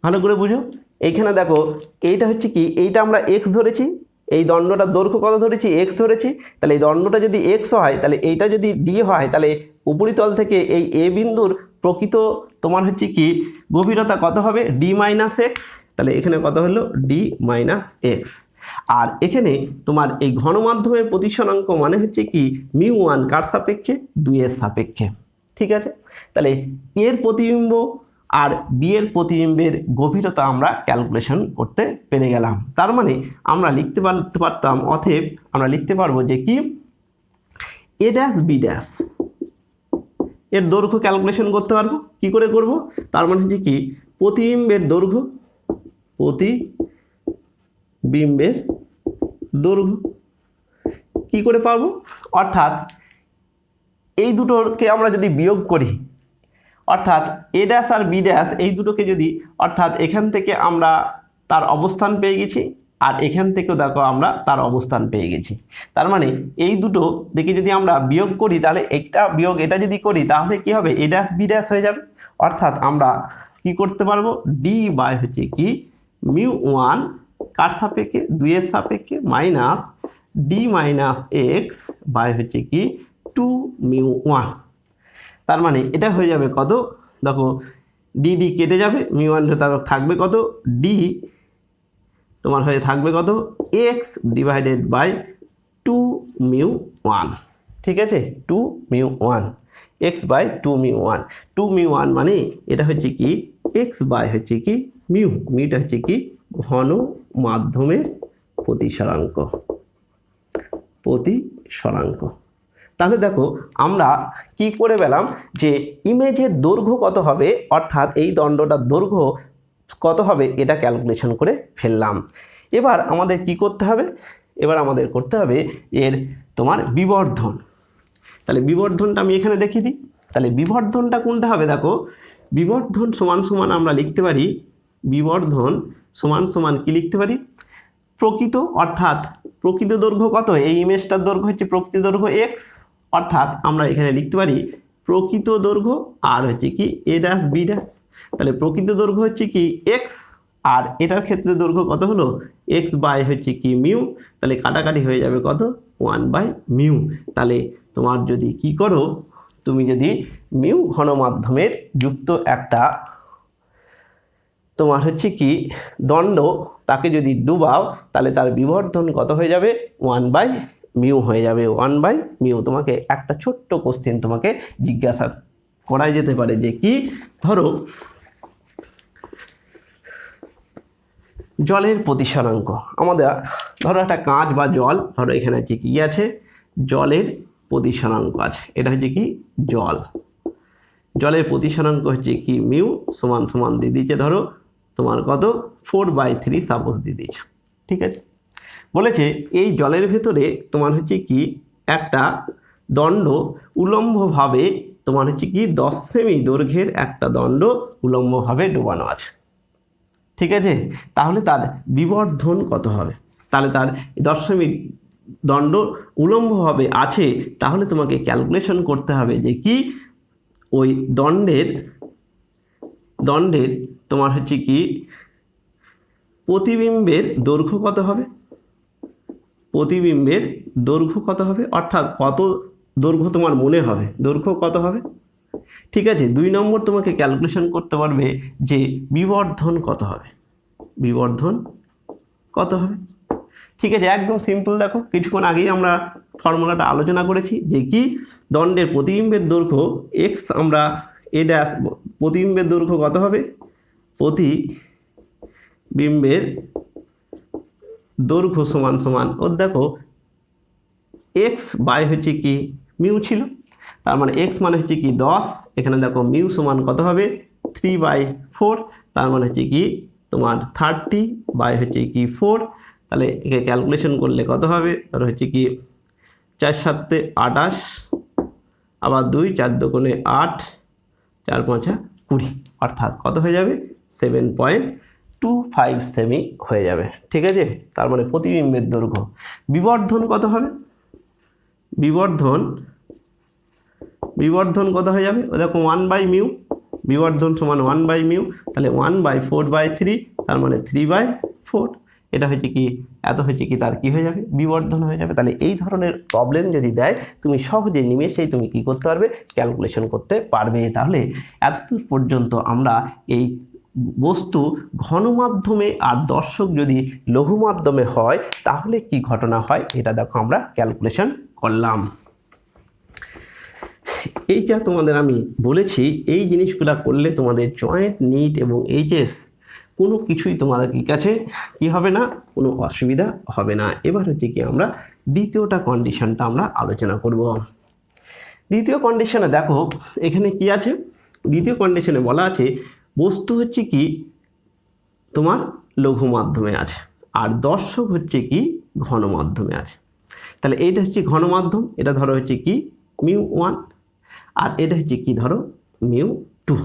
ভালো করে বুঝো, এইখানে দেখো এইটা হচ্ছে কি, এইটা আমরা এক্স ধরেছি, এই দণ্ডটার দৈর্ঘ্য কত ধরেছি, এক্স ধরেছি। তাহলে এই দণ্ডটা যদি এক্স হয় তাহলে এইটা যদি ডি হয় তাহলে উপরিতল থেকে এই এ বিন্দুর প্রকৃত তোমার হচ্ছে কি গভীরতা কত হবে, ডি মাইনাস এক্স। তাহলে এখানে কত হলো, ডি মাইনাস এক্স। আর এখানে তোমার এই ঘনমাধ্যমের প্রতিসরাঙ্ক মানে হচ্ছে কি μ1 কার সাপেক্ষে, 2 এর সাপেক্ষে। ঠিক আছে, তাহলে এর প্রতিবিম্ব আর বি এর প্রতিবিম্বের গভীরতা আমরা ক্যালকুলেশন করতে পেরে গেলাম। তার মানে আমরা লিখতে পারতাম, অতএব আমরা লিখতে পারবো যে কি এ ড্যাশ বি ড্যাশ এর দৈর্ঘ্য ক্যালকুলেশন করতে পারবো। কি করে করব, তার মানে হচ্ছে কি প্রতিবিম্বের দৈর্ঘ্য, প্রতিবিম্বের দৈর্ঘ্য কি করে পাবো, অর্থাৎ এই দুটোকে আমরা যদি বিয়োগ করি, অর্থাৎ a dash R B dash এই দুটোকে যদি, অর্থাৎ এখান থেকে আমরা তার অবস্থান পেয়ে গেছি আর এখান থেকেও দেখো আমরা তার অবস্থান পেয়ে গেছি। তার মানে এই দুটো দেখে যদি আমরা বিয়োগ করি তাহলে একটা বিয়োগ এটা যদি করি তাহলে কি হবে, এ ড্যাশ বি ড্যাশ হয়ে যাবে। অর্থাৎ আমরা কি করতে পারবো, ডি বাই হচ্ছে কি μ1 কার সাপেক্ষে, 2 এর সাপেক্ষে, minus D minus X by হচ্ছে কি 2μ1। তার মানে এটা হয়ে যাবে কত, দেখো ডি ডি কেটে যাবে, μ1 তারপর থাকবে কত, ডি তোমার হয়ে থাকবে কত, এক্স ডিভাইডেড বাই 2μ1। ঠিক আছে, 2μ1 এক্স বাই 2μ1, 2μ1 মানে এটা হচ্ছে কি এক্স বাই হচ্ছে কি মিউটা হচ্ছে কি ঘন মাধ্যমের প্রতিসরাঙ্ক। তাহলে দেখো আমরা কি করে পেলাম যে ইমেজের দৈর্ঘ্য কত হবে, অর্থাৎ এই দণ্ডটার দৈর্ঘ্য কত হবে এটা ক্যালকুলেশন করে ফেললাম। এবার আমাদের কি করতে হবে, এবার আমাদের করতে হবে এর তোমার বিবর্ধন। তাহলে বিবর্ধনটা আমি এখানে দেখিয়ে দিই। তাহলে বিবর্ধনটা কোনটা হবে, দেখো বিবর্ধন সমান সমান আমরা লিখতে পারি, বিবর্ধন সমান সমান কি লিখতে পারি, প্রকৃত, অর্থাৎ প্রকৃত দৈর্ঘ্য কত, এই ইমেজটার দৈর্ঘ্য হচ্ছে প্রকৃত দৈর্ঘ্য এক্স, অর্থাৎ আমরা এখানে লিখতে পারি প্রকৃত দৈর্ঘ্য আর হচ্ছে কি এ ড্যাশ বি ড্যাশ। তাহলে প্রকৃত দৈর্ঘ্য হচ্ছে কি এক্স আর এটার ক্ষেত্রে দৈর্ঘ্য কত হলো, এক্স বাই হচ্ছে কি মিউ। তাহলে কাটাকাটি হয়ে যাবে কত, 1/μ। তাহলে তোমার যদি কি করো, তুমি যদি মিউ ঘনমাধ্যমের যুক্ত একটা তোমার হচ্ছে কি দণ্ড তাকে যদি ডুবাও তাহলে তার বিবর্ধন কত হয়ে যাবে, 1/μ হয়ে যাবে, 1/μ। তোমাকে একটা ছোট্ট কোশ্চেন তোমাকে জিজ্ঞাসা করা যেতে পারে যে কি, ধরো জলের প্রতিসরাঙ্ক আমাদের, ধরো একটা কাঁচ বা জল, ধরো এখানে হচ্ছে কি আছে, জলের প্রতিসরাঙ্ক আছে, এটা হচ্ছে কি জলের প্রতিসরাঙ্ক হচ্ছে কি মিউ সমান সমান দিয়ে দিচ্ছে, ধরো তোমার কত 4/3 সাপোজ দিয়ে দিয়েছে। ঠিক আছে, বলেছে এই জলের ভেতরে তোমার হচ্ছে কি একটা দণ্ড উলম্বভাবে তোমার হচ্ছে কি 10 সেমি দৈর্ঘ্যের একটা দণ্ড উলম্বভাবে ডুবানো আছে। ঠিক আছে, তাহলে তার বিবর্ধন কত হবে, তাহলে তার 10 সেমি দণ্ড উলম্বভাবে আছে, তাহলে তোমাকে ক্যালকুলেশন করতে হবে যে কি ওই দণ্ডের তোমার হচ্ছে কি প্রতিবিম্বের দৈর্ঘ্য কত হবে, প্রতিবিম্বের দৈর্ঘ্য কত হবে, অর্থাৎ কত দৈর্ঘ্য তোমার মনে হবে, দৈর্ঘ্য কত হবে। ঠিক আছে, 2 নম্বর তোমাকে ক্যালকুলেশন করতে পারবে যে বিবর্ধন কত হবে, বিবর্ধন কত হবে। ঠিক আছে, একদম সিম্পল। দেখো কিছুক্ষণ আগেই আমরা ফর্মুলাটা আলোচনা করেছি যে কি দণ্ডের প্রতিবিম্বের দৈর্ঘ্য এক্স, আমরা এ ড্যাশ প্রতিবিম্বের দৈর্ঘ্য কত হবে, প্রতিবিম্বের দৈর্ঘ্য সমান সমান, ও দেখো এক্স বাই হচ্ছে কি মিউ ছিল, তার মানে এক্স মানে হচ্ছে কি 10, এখানে দেখো মিউ সমান কত হবে 3/4, তার মানে হচ্ছে কি তোমার 30 বাই হচ্ছে কি 4, তাহলে একে ক্যালকুলেশন করলে কত হবে, তার হচ্ছে কি 4 7 28, আবার 2 4 2 8, 4 5 20, অর্থাৎ কত হয়ে যাবে 7.25 সেমি হয়ে যাবে। ঠিক আছে, তার মানে প্রতিবিম্বের দৈর্ঘ্য। বিবর্ধন কত হবে, বিবর্ধন কত হয়ে যাবে, ও দেখো 1/μ, বিবর্ধন সমান 1/μ, তাহলে 1/4/3, তার মানে 3/4, এটা হচ্ছে কি এত হচ্ছে কি তার কি হয়ে যাবে বিবর্ধন হয়ে যাবে। তাহলে এই ধরনের প্রবলেম যদি দেয় তুমি সহজে নিমেষেই তুমি কি করতে পারবে, ক্যালকুলেশন করতে পারবে। তাহলে এতদূর পর্যন্ত আমরা এই বস্তু ঘন মাধ্যমে আর দর্শক যদি লঘু মাধ্যমে হয় তাহলে কি ঘটনা হয় এটা দেখো আমরা ক্যালকুলেশন করলাম। এইটা তোমাদের আমি বলেছি, এই জিনিসগুলো করলে তোমাদের জয়েন্ট, নিট এবং এইচএস কোনো কিছুই তোমাদের কাছে কি হবে না, কোনো অসুবিধা হবে না। এবার হচ্ছে কি আমরা দ্বিতীয়টা কন্ডিশনটা আমরা আলোচনা করব। দ্বিতীয় কন্ডিশনে দেখো এখানে কি আছে, দ্বিতীয় কন্ডিশনে বলা আছে বস্তু হচ্ছে কি তোমার লঘু মাধ্যমে আছে আর দর্শক হচ্ছে কি ঘন মাধ্যমে আছে। তাহলে এইটা হচ্ছে ঘন মাধ্যম, এটা ধরো হচ্ছে কি μ1, আর এটা হচ্ছে কি ধরো μ2।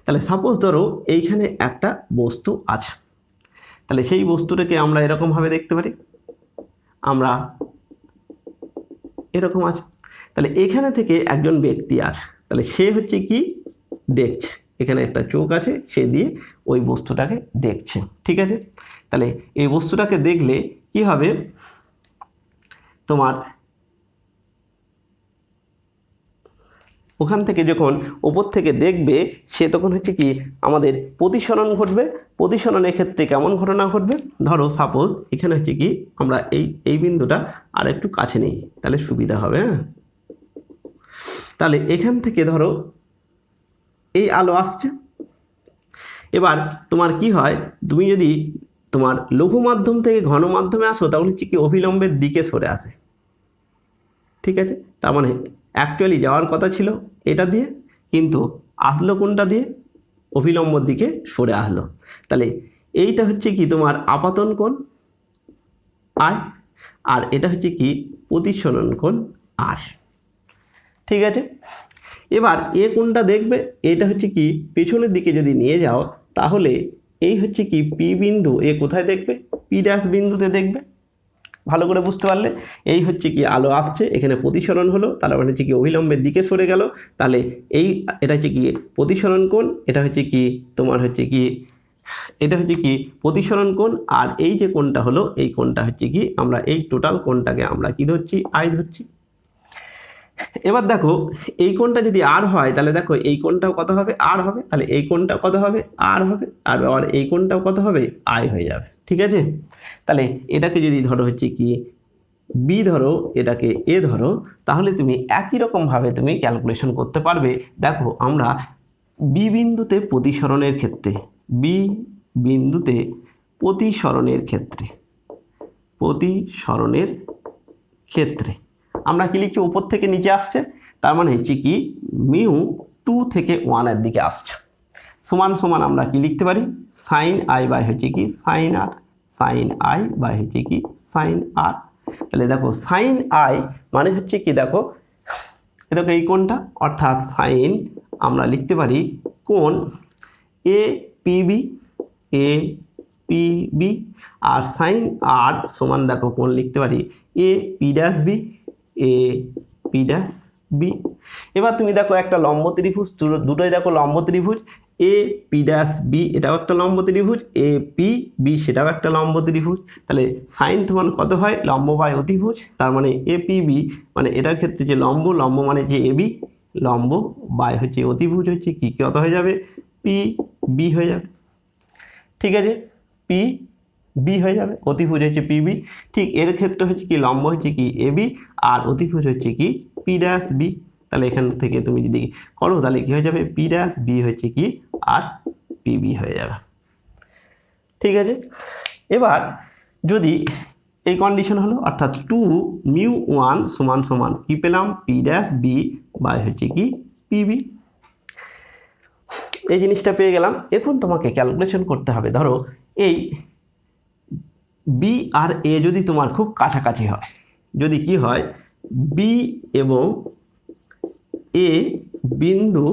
তাহলে সাপোজ ধরো এইখানে একটা বস্তু আছে, তাহলে সেই বস্তুটাকে আমরা এরকমভাবে দেখতে পারি, আমরা এরকম আছে। তাহলে এখানে থেকে একজন ব্যক্তি আছে, তাহলে সে হচ্ছে কি দেখছে, এখানে একটা চোখ আছে, সে দিয়ে ওই বস্তুটাকে দেখছে। ঠিক আছে, তাহলে এই বস্তুটাকে দেখলে কি হবে, তোমার ওখান থেকে যখন ওপর থেকে দেখবে সে তখন হচ্ছে কি আমাদের প্রতিসরণ ঘটবে। প্রতিসরণের ক্ষেত্রে কেমন ঘটনা ঘটবে, ধরো সাপোজ এখানে হচ্ছে কি আমরা এই বিন্দুটা আর একটু কাছে নিই তাহলে সুবিধা হবে। হ্যাঁ, তাহলে এখান থেকে ধরো এই আলো আসছে, এবার তোমার কি হয়, তুমি যদি তোমার লঘু মাধ্যম থেকে ঘন মাধ্যমে আসো তাহলে হচ্ছে কি অভিলম্বের দিকে সরে আসে। ঠিক আছে, তার মানে অ্যাকচুয়ালি যাওয়ার কথা ছিল এটা দিয়ে, কিন্তু আসলো কোনটা দিয়ে, অভিলম্বর দিকে সরে আসলো। তাহলে এইটা হচ্ছে কি তোমার আপাতন কোণ আই, আর এটা হচ্ছে কি প্রতিসরণ কোণ আর। ঠিক আছে, এবার এ কোনটা দেখবে, এটা হচ্ছে কি পেছনের দিকে যদি নিয়ে যাও তাহলে এই হচ্ছে কি পি বিন্দু, এ কোথায় দেখবে, পি ড্যাশ বিন্দুতে দেখবে। ভালো করে বুঝতে পারলে, এই হচ্ছে কি আলো আসছে, এখানে প্রতিসরণ হলো, তাহলে মানে হচ্ছে কি অভিলম্বের দিকে সরে গেল, তাহলে এটা হচ্ছে কি প্রতিসরণ কোণ, এটা হচ্ছে কি তোমার হচ্ছে কি এটা হচ্ছে কি প্রতিসরণ কোণ, আর এই যে কোণটা হলো এই কোণটা হচ্ছে কি আমরা এই টোটাল কোণটাকে আমরা কি ধরছি, আই ধরছি। এবার দেখো এই কোণটা যদি আর হয় তাহলে দেখো এই কোণটাও কত হবে, আর হবে, তাহলে এই কোণটাও কত হবে, আর হবে, আর আবার এই কোণটাও কত হবে, আই হয়ে যাবে। ঠিক আছে, তাহলে এটাকে যদি ধরো হচ্ছে কি বি ধরো, এটাকে এ ধরো, তাহলে তুমি একই রকমভাবে তুমি ক্যালকুলেশন করতে পারবে। দেখো আমরা বি বিন্দুতে প্রতিসরণের ক্ষেত্রে, বি বিন্দুতে প্রতিসরণের ক্ষেত্রে আমরা কি লিখছি, উপর থেকে নিচে আসছে, তার মানে হচ্ছে কি μ2 থেকে 1 এর দিকে আসছে, সমান সমান আমরা কি লিখতে পারি, সাইন আই বাই হচ্ছে কি sine R, sine I by হচ্ছে কি সাইন আর। তাহলে দেখো সাইন আই মানে হচ্ছে কি দেখো এই কোণটা, অর্থাৎ সাইন আমরা লিখতে পারি কোণ এ পিবি, আর সাইন আর সমান দেখো কোণ লিখতে পারি এ পি ড্যাশ বি। এবার তুমি দেখো একটা লম্ব ত্রিভুজ, দুটোই দেখো লম্ব ত্রিভুজ, এ পি ড্যাশ বি এটাও একটা লম্ব ত্রিভুজ, এ পি বি সেটাও একটা লম্ব ত্রিভুজ। তাহলে সাইন তোমার কত হয়, লম্ব বাই অতিভুজ, তার মানে এ পি বি মানে এটার ক্ষেত্রে যে লম্ব মানে যে এ বি, লম্ব বাই হচ্ছে অতিভুজ হচ্ছে কি কত হয়ে যাবে, পি বি হয়ে যাবে। ঠিক আছে, পি বি হয়ে যাবে, অতিভুজ হচ্ছে পিবি। ঠিক এর ক্ষেত্রে হচ্ছে কি লম্ব হচ্ছে কি এ বি, আর অতিভুজ হচ্ছে কি পি ড্যাশ বি। তাহলে এখান থেকে তুমি যদি করো তাহলে কি হয়ে যাবে, পি ড্যাশ বি হচ্ছে কি আর পিবি হয়ে যাবে। ঠিক আছে, এবার যদি এই কন্ডিশন হলো, অর্থাৎ 2μ1 সমান সমান কি পেলাম, পি ড্যাশ বি বাই হচ্ছে কি পিবি। এই জিনিসটা পেয়ে গেলাম। এখন তোমাকে ক্যালকুলেশন করতে হবে, ধরো এই বি আর এ যদি তোমার খুব কাছাকাছি হয়, যদি কি হয় বি এবং এ বিন্দু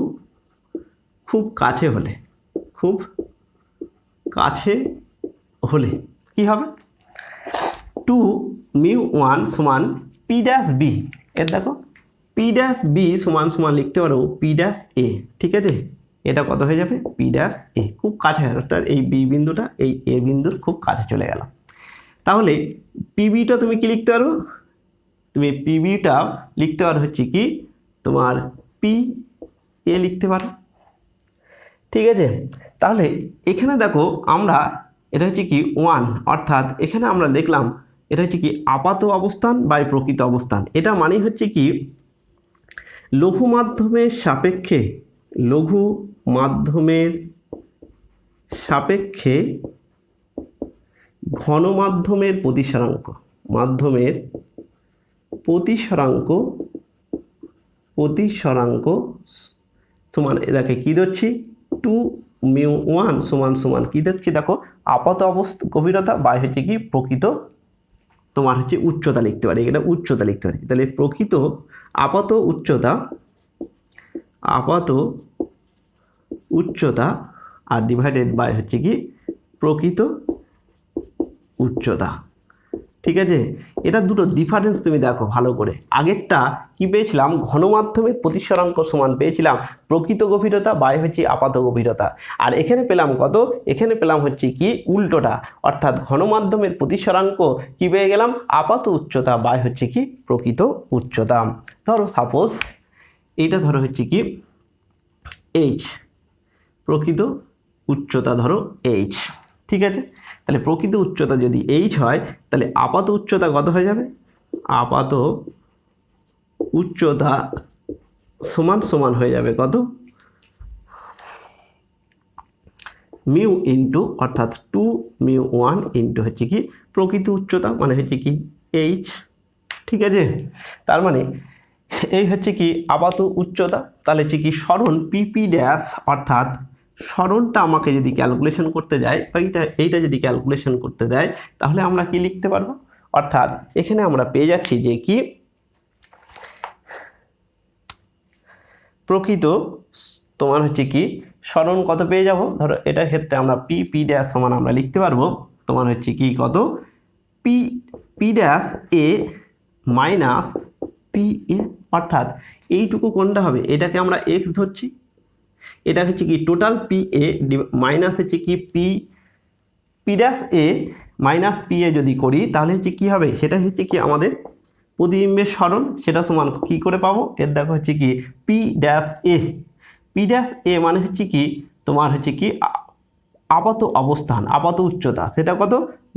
খুব কাছে হলে, খুব কাছে হলে কি হবে, 2μ1 সমান পি ড্যাশ বি। এর দেখো পি ড্যাশ বি সমান সমান লিখতে পারো পি ড্যাশ এ। ঠিক আছে, এটা কত হয়ে যাবে, পি ড্যাশ এ, খুব কাছে, অর্থাৎ এই বি বিন্দুটা এই এ বিন্দুর খুব কাছে চলে গেল। তাহলে পিবিটা তুমি কি লিখতে পারো, তুমি পিবিটা লিখতে পারো হচ্ছে কি তোমার পি এ লিখতে পারো। ঠিক আছে, তাহলে এখানে দেখো আমরা এটা হচ্ছে কি 1, অর্থাৎ এখানে আমরা দেখলাম এটা হচ্ছে কি আপাত অবস্থান বা প্রকৃত অবস্থান। এটা মানে হচ্ছে কি লঘু মাধ্যমের সাপেক্ষে, লঘু মাধ্যমের সাপেক্ষে ঘন মাধ্যমের প্রতিসরাঙ্ক, মাধ্যমের প্রতিসরাঙ্ক সমান, এটাকে কি ধরছি 2μ1 সমান সমান কি ধরছি, দেখো আপাত অবস্থা গভীরতা বা হচ্ছে কি প্রকৃত তোমার হচ্ছে উচ্চতা লিখতে পারি, এটা উচ্চতা লিখতে পারি। তাহলে প্রকৃত আপাত উচ্চতা আর ডিভাইডেড বাই হচ্ছে কি প্রকৃত উচ্চতা। ঠিক আছে, এটা দুটো ডিফারেন্স তুমি দেখো ভালো করে। আগেরটা কি পেয়েছিলাম, ঘনমাধ্যমের প্রতিসরাঙ্ক সমান পেয়েছিলাম প্রকৃত গভীরতা বাই হচ্ছে আপাত গভীরতা, আর এখানে পেলাম কত, এখানে পেলাম হচ্ছে কি উল্টোটা, অর্থাৎ ঘনমাধ্যমের প্রতিসরাঙ্ক কি পেয়ে গেলাম, আপাত উচ্চতা বাই হচ্ছে কি প্রকৃত উচ্চতা। ধরো সাপোজ এইটা ধরো হচ্ছে কি এইচ, প্রকৃত উচ্চতা ধরো এইচ। ঠিক আছে, তাহলে প্রকৃত উচ্চতা যদি এইচ হয়, তাহলে আপাত উচ্চতা কত হয়ে যাবে, আপাত উচ্চতা সমান সমান হয়ে যাবে কত, মিউ ইন্টু, অর্থাৎ 2μ1 ইন্টু হচ্ছে কি প্রকৃত উচ্চতা মানে হচ্ছে কি এইচ। ঠিক আছে, তার মানে এই হচ্ছে কি আপাত উচ্চতা। তাহলে হচ্ছে কি সরণ পিপি ড্যাশ, অর্থাৎ সরণটা আমাকে যদি ক্যালকুলেশন করতে যায়, এইটা যদি ক্যালকুলেশন করতে দেয়, তাহলে আমরা কি লিখতে পারবো, অর্থাৎ এখানে আমরা পেয়ে যাচ্ছি যে কি প্রকৃত তোমার হচ্ছে কি সরণ কত পেয়ে যাব, ধরো এটার ক্ষেত্রে আমরা পি ড্যাশ সমান আমরা লিখতে পারবো তোমার হচ্ছে কি কত, P dash a minus P A, অর্থাৎ এইটুকু কোনটা হবে, এটাকে আমরা এক্স ধরছি, এটা হচ্ছে কি টোটাল পি এ মাইনাস হচ্ছে কি P dash a minus P A যদি করি, তাহলে হচ্ছে কি হবে, সেটা হচ্ছে কি আমাদের প্রতিবিম্বের সরণ, সেটা সমান কি করে পাবো, এর দেখো হচ্ছে কি পি ড্যাশ এ মানে হচ্ছে কি তোমার হচ্ছে কি আপাত অবস্থান, আপাত উচ্চতা, সেটা কত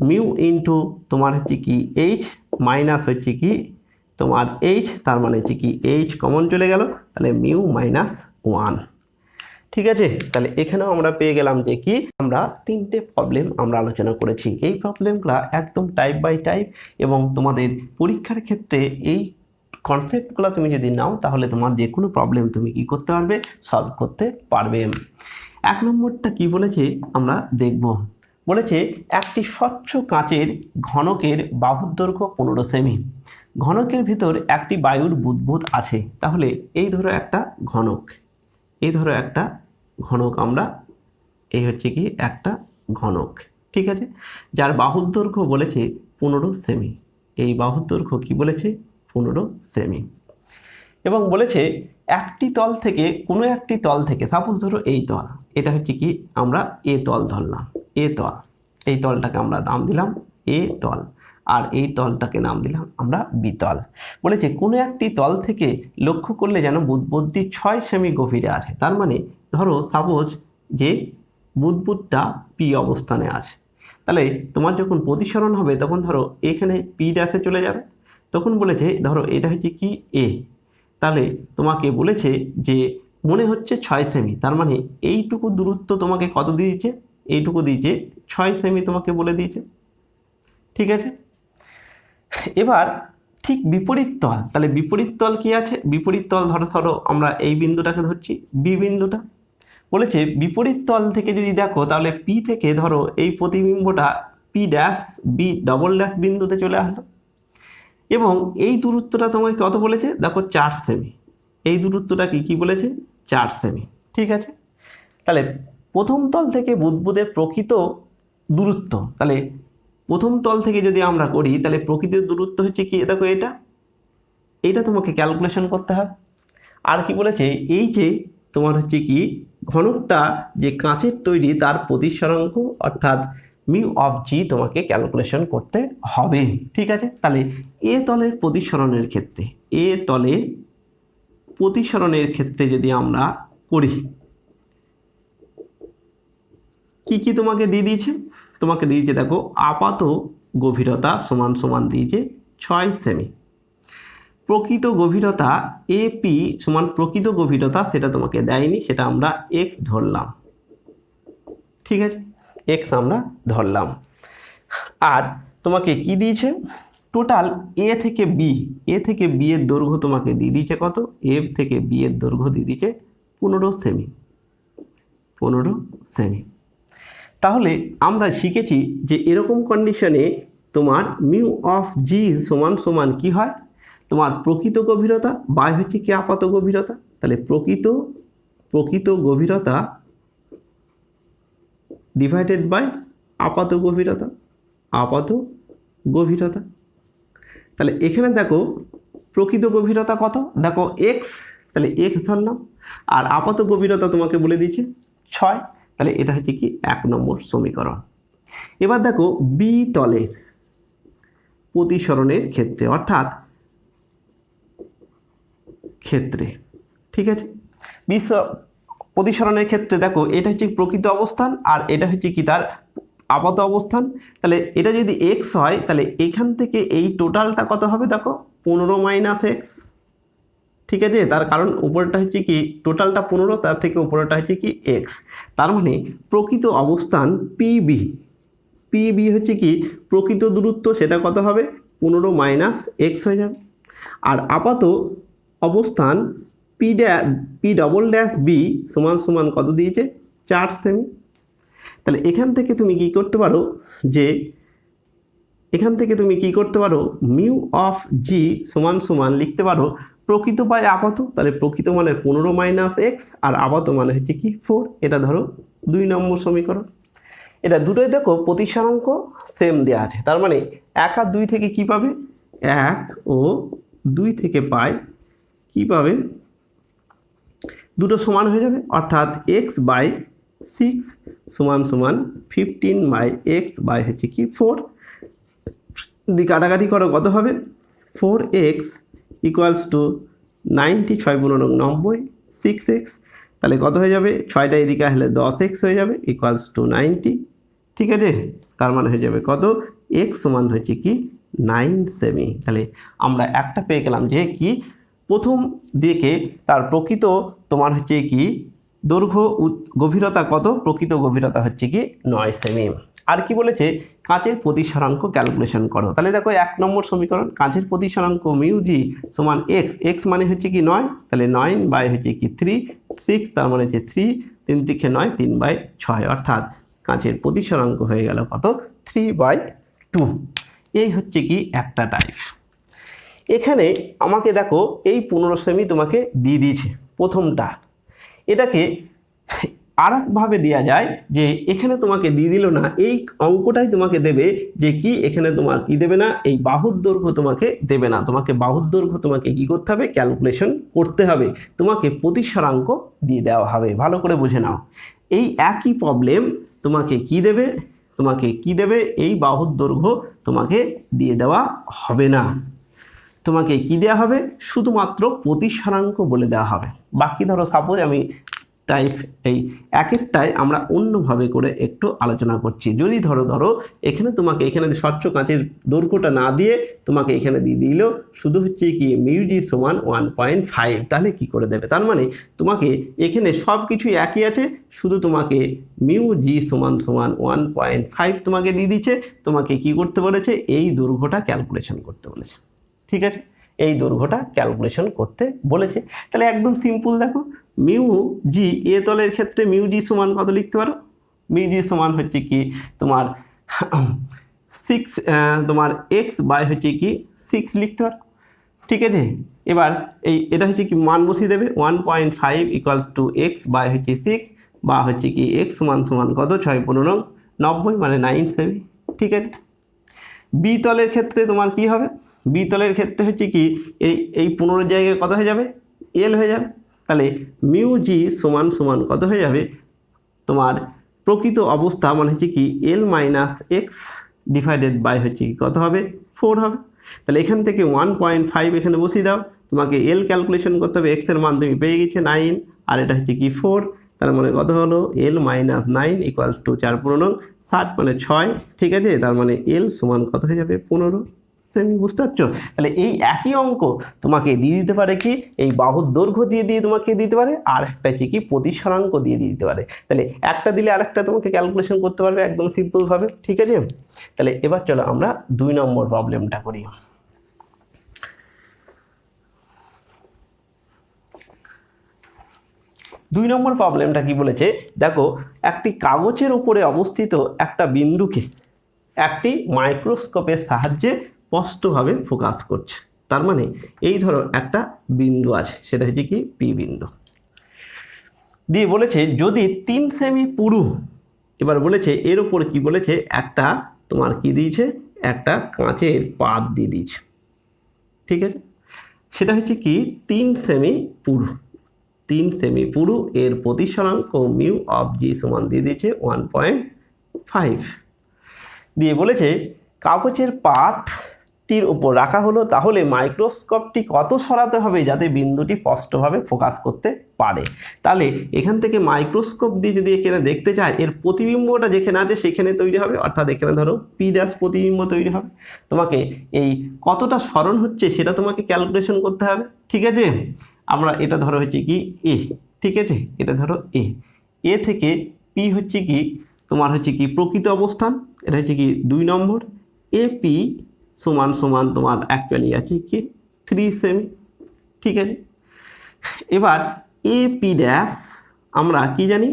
মিউ ইন্টু তোমার হচ্ছে কি এইচ মাইনাস হচ্ছে কি তোমার এইচ, তার মানে হচ্ছে কি এইচ কমন চলে গেল, তাহলে মিউ মাইনাস 1। ঠিক আছে, তাহলে এখানেও আমরা পেয়ে গেলাম যে কি আমরা তিনটে প্রবলেম আমরা আলোচনা করেছি। এই প্রবলেমগুলো একদম টাইপ বাই টাইপ, এবং তোমাদের পরীক্ষার ক্ষেত্রে এই কনসেপ্টগুলো তুমি যদি নাও, তাহলে তোমার যে কোনো প্রবলেম তুমি কি করতে পারবে, সলভ করতে পারবে। 1 নম্বরটা কি বলেছে আমরা দেখব, বলেছে একটি স্বচ্ছ কাঁচের ঘনকের বাহুর দৈর্ঘ্য 15 সেমি, ঘনকের ভিতর একটি বায়ুর বুদবুদ আছে। তাহলে এই ধরো একটা ঘনক, আমরা এই হচ্ছে কি একটা ঘনক। ঠিক আছে, যার বাহুর দৈর্ঘ্য বলেছে 15 সেমি, এই বাহুর দৈর্ঘ্য কি বলেছে 15 সেমি, এবং বলেছে একটি তল থেকে কোনো একটি তল থেকে, সাপোজ ধরো এই তল, এটা হচ্ছে কি আমরা এ তল ধরলাম, এ তল, এই তলটাকে আমরা নাম দিলাম এ তল, আর এই তলটাকে নাম দিলাম আমরা বিতল। বলেছে কোনো একটি তল থেকে লক্ষ্য করলে যেন বুদবুদটি 6 সেমি গভীরে আছে। তার মানে ধরো সাপোজ যে বুদবুদটা পি অবস্থানে আছে, তাহলে তোমার যখন প্রতিসরণ হবে তখন ধরো এখানে পি ড্যাশে চলে যাবে, তখন বলেছে ধরো এটা হচ্ছে কি এ, তাহলে তোমাকে বলেছে যে মনে হচ্ছে 6 সেমি, তার মানে এইটুকু দূরত্ব তোমাকে কত দিয়েছে, এইটুকু দিয়েছে 6 সেমি তোমাকে বলে দিয়েছে। ঠিক আছে, এবার ঠিক বিপরীত তল, তাহলে বিপরীত তল কি আছে? বিপরীত তল ধরো আমরা এই বিন্দুটাকে ধরছি, বি বিন্দুটা। বলেছে বিপরীত তল থেকে যদি দেখো তাহলে পি থেকে ধরো এই প্রতিবিম্বটা P dash B double dash বিন্দুতে চলে আসলো, এবং এই দূরত্বটা তোমাকে কত বলেছে? দেখো 4 সেমি। এই দূরত্বটা কি বলেছে? 4 সেমি। ঠিক আছে, তাহলে প্রথম তল থেকে বুদবুদের প্রকৃত দূরত্ব, তাহলে প্রথম তল থেকে যদি আমরা করি তাহলে প্রকৃত দূরত্ব হচ্ছে কি? দেখো এইটা তোমাকে ক্যালকুলেশন করতে হবে। আর কি বলেছে? এই যে তোমার হচ্ছে কি ঘনকটা যে কাঁচের তৈরি তার প্রতিসরাঙ্ক অর্থাৎ মিউ অফ জি তোমাকে ক্যালকুলেশন করতে হবে। ঠিক আছে, তাহলে এ তলের প্রতিসরণের ক্ষেত্রে, এ তলে প্রতিসরণের ক্ষেত্রে যদি আমরা করি, কি তোমাকে দিয়ে দিয়েছে? তোমাকে দিয়েছে দেখো আপাত গভীরতা সমান সমান দিয়েছে 6 সেমি। প্রকৃত গভীরতা এপি সমান প্রকৃত গভীরতা সেটা তোমাকে দেয়নি, সেটা আমরা এক্স ধরলাম। ঠিক আছে, এক্স আমরা ধরলাম। আর তোমাকে কি দিয়েছে? টোটাল এ থেকে বি এর দৈর্ঘ্য তোমাকে দিয়ে দিয়েছে কত? এ থেকে বি এর দৈর্ঘ্য দিয়ে দিয়েছে 15 সেমি। 15 সেমি। তাহলে আমরা শিখেছি যে এরকম কন্ডিশনে তোমার মিউ অফ জি সমান সমান কি হয়? তোমার প্রকৃত গভীরতা বাই হচ্ছে কি আপাত গভীরতা, তাহলে প্রকৃত গভীরতা ডিভাইডেড বাই আপাত গভীরতা। তাহলে এখানে দেখো প্রকৃত গভীরতা কত? দেখো এক্স, তাহলে এক্স ধরলাম, আর আপাত গভীরতা তোমাকে বলে দিয়েছে 6, তাহলে এটা হচ্ছে কি 1 নম্বর সমীকরণ। এবার দেখো বি তলের প্রতিসরণের ক্ষেত্রে অর্থাৎ ক্ষেত্রে, ঠিক আছে, প্রতিসরণের ক্ষেত্রে দেখো এটা হচ্ছে প্রকৃত অবস্থান আর এটা হচ্ছে কি তার আপাত অবস্থান। তাহলে এটা যদি এক্স হয় তাহলে এখান থেকে এই টোটালটা কত হবে? দেখো 15 মাইনাস এক্স। ঠিক আছে, তার কারণ উপরটা হচ্ছে কি টোটালটা 15, তার থেকে উপরটা হচ্ছে কি এক্স। তার মানে প্রকৃত অবস্থান পিবি হচ্ছে কি প্রকৃত দূরত্ব, সেটা কত হবে? 15 মাইনাস এক্স হয়ে যাবে। আর আপাত অবস্থান পি ডবল ড্যাশ বি সমান সমান কত দিয়েছে? 4 সেমি। তাহলে এখান থেকে তুমি কি করতে পারো? যে এখান থেকে তুমি কি করতে পারো? মিউ অফ জি সমান সমান লিখতে পারো প্রকৃত বাই আপাত, তাহলে প্রকৃত মানে 15 মাইনাস এক্স আর আপাত মানে হচ্ছে কি 4। এটা ধরো 2 নম্বর সমীকরণ। এটা দুটোই দেখো প্রতিসরাঙ্ক সেম দেওয়া আছে, তার মানে 1 আর 2 থেকে কি পাবে? 1 ও 2 থেকে পাই কি পাবে? দুটো সমান হয়ে যাবে, অর্থাৎ এক্স বাই 6 সমান সমান 15 বাই এক্স বাই হচ্ছে কি 4। দিয়ে কাটাকাটি করো কত হবে? 4x equals to 90, 6 × 90, 6x। তাহলে কত হয়ে যাবে? 6টা এদিকে আসলে 10x হয়ে যাবে ইকুয়ালস টু 90। ঠিক আছে, তার মানে হয়ে যাবে কত? x সমান হচ্ছে কি 9 সেমি। তাহলে আমরা একটা পেয়ে গেলাম যে কি প্রথম দিকে তার প্রকৃত তোমার হচ্ছে কি দৈর্ঘ্য গভীরতা কত? প্রকৃত গভীরতা হচ্ছে কি 9 সেমি। আর কি বলেছে? কাঁচের প্রতিসরাঙ্ক ক্যালকুলেশন করো। তাহলে দেখো 1 নম্বর সমীকরণ, কাঁচের প্রতিসরাঙ্ক মিউ জি সমান এক্স মানে হচ্ছে কি 9, তাহলে 9 বাই হচ্ছে কি 3, 6 তার মানে হচ্ছে 3, 3 × 9 3/6, অর্থাৎ কাঁচের প্রতিসরাঙ্ক হয়ে গেল কত? 3/2। এই হচ্ছে কি একটা টাইপ। এখানে আমাকে দেখো এই 15 সেমি তোমাকে দিয়ে দিয়েছে প্রথমটা। এটাকে আর একভাবে দেওয়া যায় যে এখানে তোমাকে দিয়ে দিল না, এই অঙ্কটাই তোমাকে দেবে যে কি এখানে তোমার কি দেবে না, এই বাহুর দৈর্ঘ্য তোমাকে দেবে না, তোমাকে বাহুর দৈর্ঘ্য তোমাকে কি করতে হবে? ক্যালকুলেশন করতে হবে, তোমাকে প্রতিসরাঙ্ক দিয়ে দেওয়া হবে। ভালো করে বুঝে নাও, এই একই প্রবলেম তোমাকে কি দেবে? এই বাহুর দৈর্ঘ্য তোমাকে দিয়ে দেওয়া হবে না, তোমাকে কি দেওয়া হবে? শুধুমাত্র প্রতিসরাঙ্ক বলে দেওয়া হবে। বাকি ধরো সাপোজ আমি টাইপ এই এক একটাই আমরা অন্যভাবে করে একটু আলোচনা করছি। যদি ধরো এখানে তোমাকে এখানে স্বচ্ছ কাঁচের দৈর্ঘ্যটা না দিয়ে তোমাকে এখানে দিয়ে দিল শুধু হচ্ছে কি মিউ জি সমান 1.5, তাহলে কি করে দেবে? তার মানে তোমাকে এখানে সব কিছুই একই আছে, শুধু তোমাকে মিউ জি সমান 1.5 তোমাকে দিয়ে দিচ্ছে। তোমাকে কি করতে বলেছে? এই দৈর্ঘ্যটা ক্যালকুলেশন করতে বলেছে। ঠিক আছে, এই দৈর্ঘ্যটা ক্যালকুলেশন করতে বলেছে। তাহলে একদম সিম্পল, দেখো মিউ জি এ তলের ক্ষেত্রে মিউ জি সমান কত লিখতে পারো? মিউ জি সমান হচ্ছে কি তোমার 6 তোমার এক্স বাই হচ্ছে কি 6 লিখতে পারো। ঠিক আছে, এবার এটা হচ্ছে কি মান বসিয়ে দেবে 1.5 ইকুয়ালস টু এক্স বাই হচ্ছে 6 বা হচ্ছে কি এক্স সমান কত 6×15 90 মানে 9 সেমি। ঠিক আছে, বি তলের ক্ষেত্রে তোমার কি হবে? বি তলের ক্ষেত্রে হচ্ছে কি এই 15 জায়গায় কত হয়ে যাবে? এল হয়ে যাবে। তাহলে মিউ জি সমান কত হয়ে যাবে? তোমার প্রকৃত অবস্থা মানে হচ্ছে কি L minus x divided by হচ্ছে কি কত হবে? 4 হবে। তাহলে এখান থেকে 1.5 এখানে বসিয়ে দাও, তোমাকে এল ক্যালকুলেশন করতে হবে। এক্সের মান তুমি পেয়ে গেছে 9, আর এটা হচ্ছে কি 4, তার মানে কত হলো? এল মাইনাস 9 ইকুয়ালস টু 4×15 60 মানে 6। ঠিক আছে, তার মানে এল সমান কত হয়ে যাবে? 15 সেমি। বুঝতে পারছো? তাহলে এই একই অঙ্ক তোমাকে দিয়ে দিতে পারে কি এই বাহুর দৈর্ঘ্য দিয়ে তোমাকে দিতে পারে, আর একটা হচ্ছে কি প্রতিসরাঙ্ক দিয়ে দিতে পারে। তাহলে একটা দিলে আরেকটা তোমাকে ক্যালকুলেশন করতে পারবে একদম সিম্পলভাবে। ঠিক আছে, তাহলে এবার চলো আমরা 2 নম্বর প্রবলেমটা করি। 2 নম্বর প্রবলেমটা কি বলেছে দেখো, একটি কাগজের উপরে অবস্থিত একটা বিন্দুকে একটি মাইক্রোস্কোপের সাহায্যে স্পষ্টভাবে ফোকাস করছে। তার মানে এই ধরো একটা বিন্দু আছে, সেটা হচ্ছে কি পি বিন্দু, দিয়ে বলেছে যদি 3 সেমি পুরু, এবার বলেছে এর উপর কি বলেছে একটা তোমার কি দিয়েছে? একটা কাঁচের পাত দিয়ে দিয়েছে। ঠিক আছে, সেটা হচ্ছে কি 3 সেমি পুরু। 3 সেমি পুরু, এর প্রতিসরাঙ্ক মিউ অফ জি সমান দিয়ে দিয়েছে 1.5, দিয়ে বলেছে কাগজের পাতটির উপর রাখা হলো, তাহলে মাইক্রোস্কোপটি কত সরাতে হবে যাতে বিন্দুটি স্পষ্টভাবে ফোকাস করতে পারে। তাহলে এখান থেকে মাইক্রোস্কোপ দিয়ে যদি এখানে দেখতে চায়, এর প্রতিবিম্বটা যেখানে আছে সেখানে তৈরি হবে, অর্থাৎ এখানে ধরো পি ড্যাশ প্রতিবিম্ব তৈরি হবে। তোমাকে এই কতটা সরণ হচ্ছে সেটা তোমাকে ক্যালকুলেশন করতে হবে। ঠিক আছে, আমরা এটা ধরো হচ্ছে কি এ, ঠিক আছে, এটা ধরো এ থেকে পি হচ্ছে কি তোমার হচ্ছে কি প্রকৃত অবস্থান, এটা হচ্ছে কি 2 নম্বর। এপি সমান তোমার অ্যাকচুয়ালি আছে কি 3 সেমি। ঠিক আছে, এবার এপি ড্যাশ আমরা কি জানি?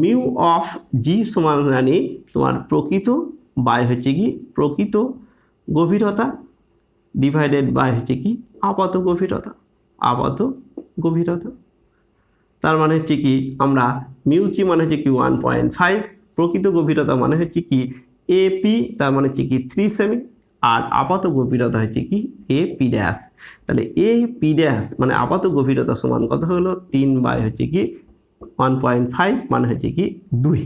মিউ অফ জি সমান জানি তোমার প্রকৃত বাই হচ্ছে কি প্রকৃত গভীরতা ডিভাইডেড বাই হচ্ছে কি আপাত গভীরতা। আপাত গভীরতা তার মানে হচ্ছে কি আমরা মিউ জি মানে হচ্ছে কি 1.5, প্রকৃত গভীরতা মানে হচ্ছে কি এপি, তার মানে হচ্ছে কি 3 সেমি, আর আপাত গভীরতা হচ্ছে কি এপি ড্যাশ। তাহলে এপি ড্যাশ মানে আপাত গভীরতা সমান কত হলো? 3 বাই হচ্ছে কি 1.5 মানে হচ্ছে কি 2।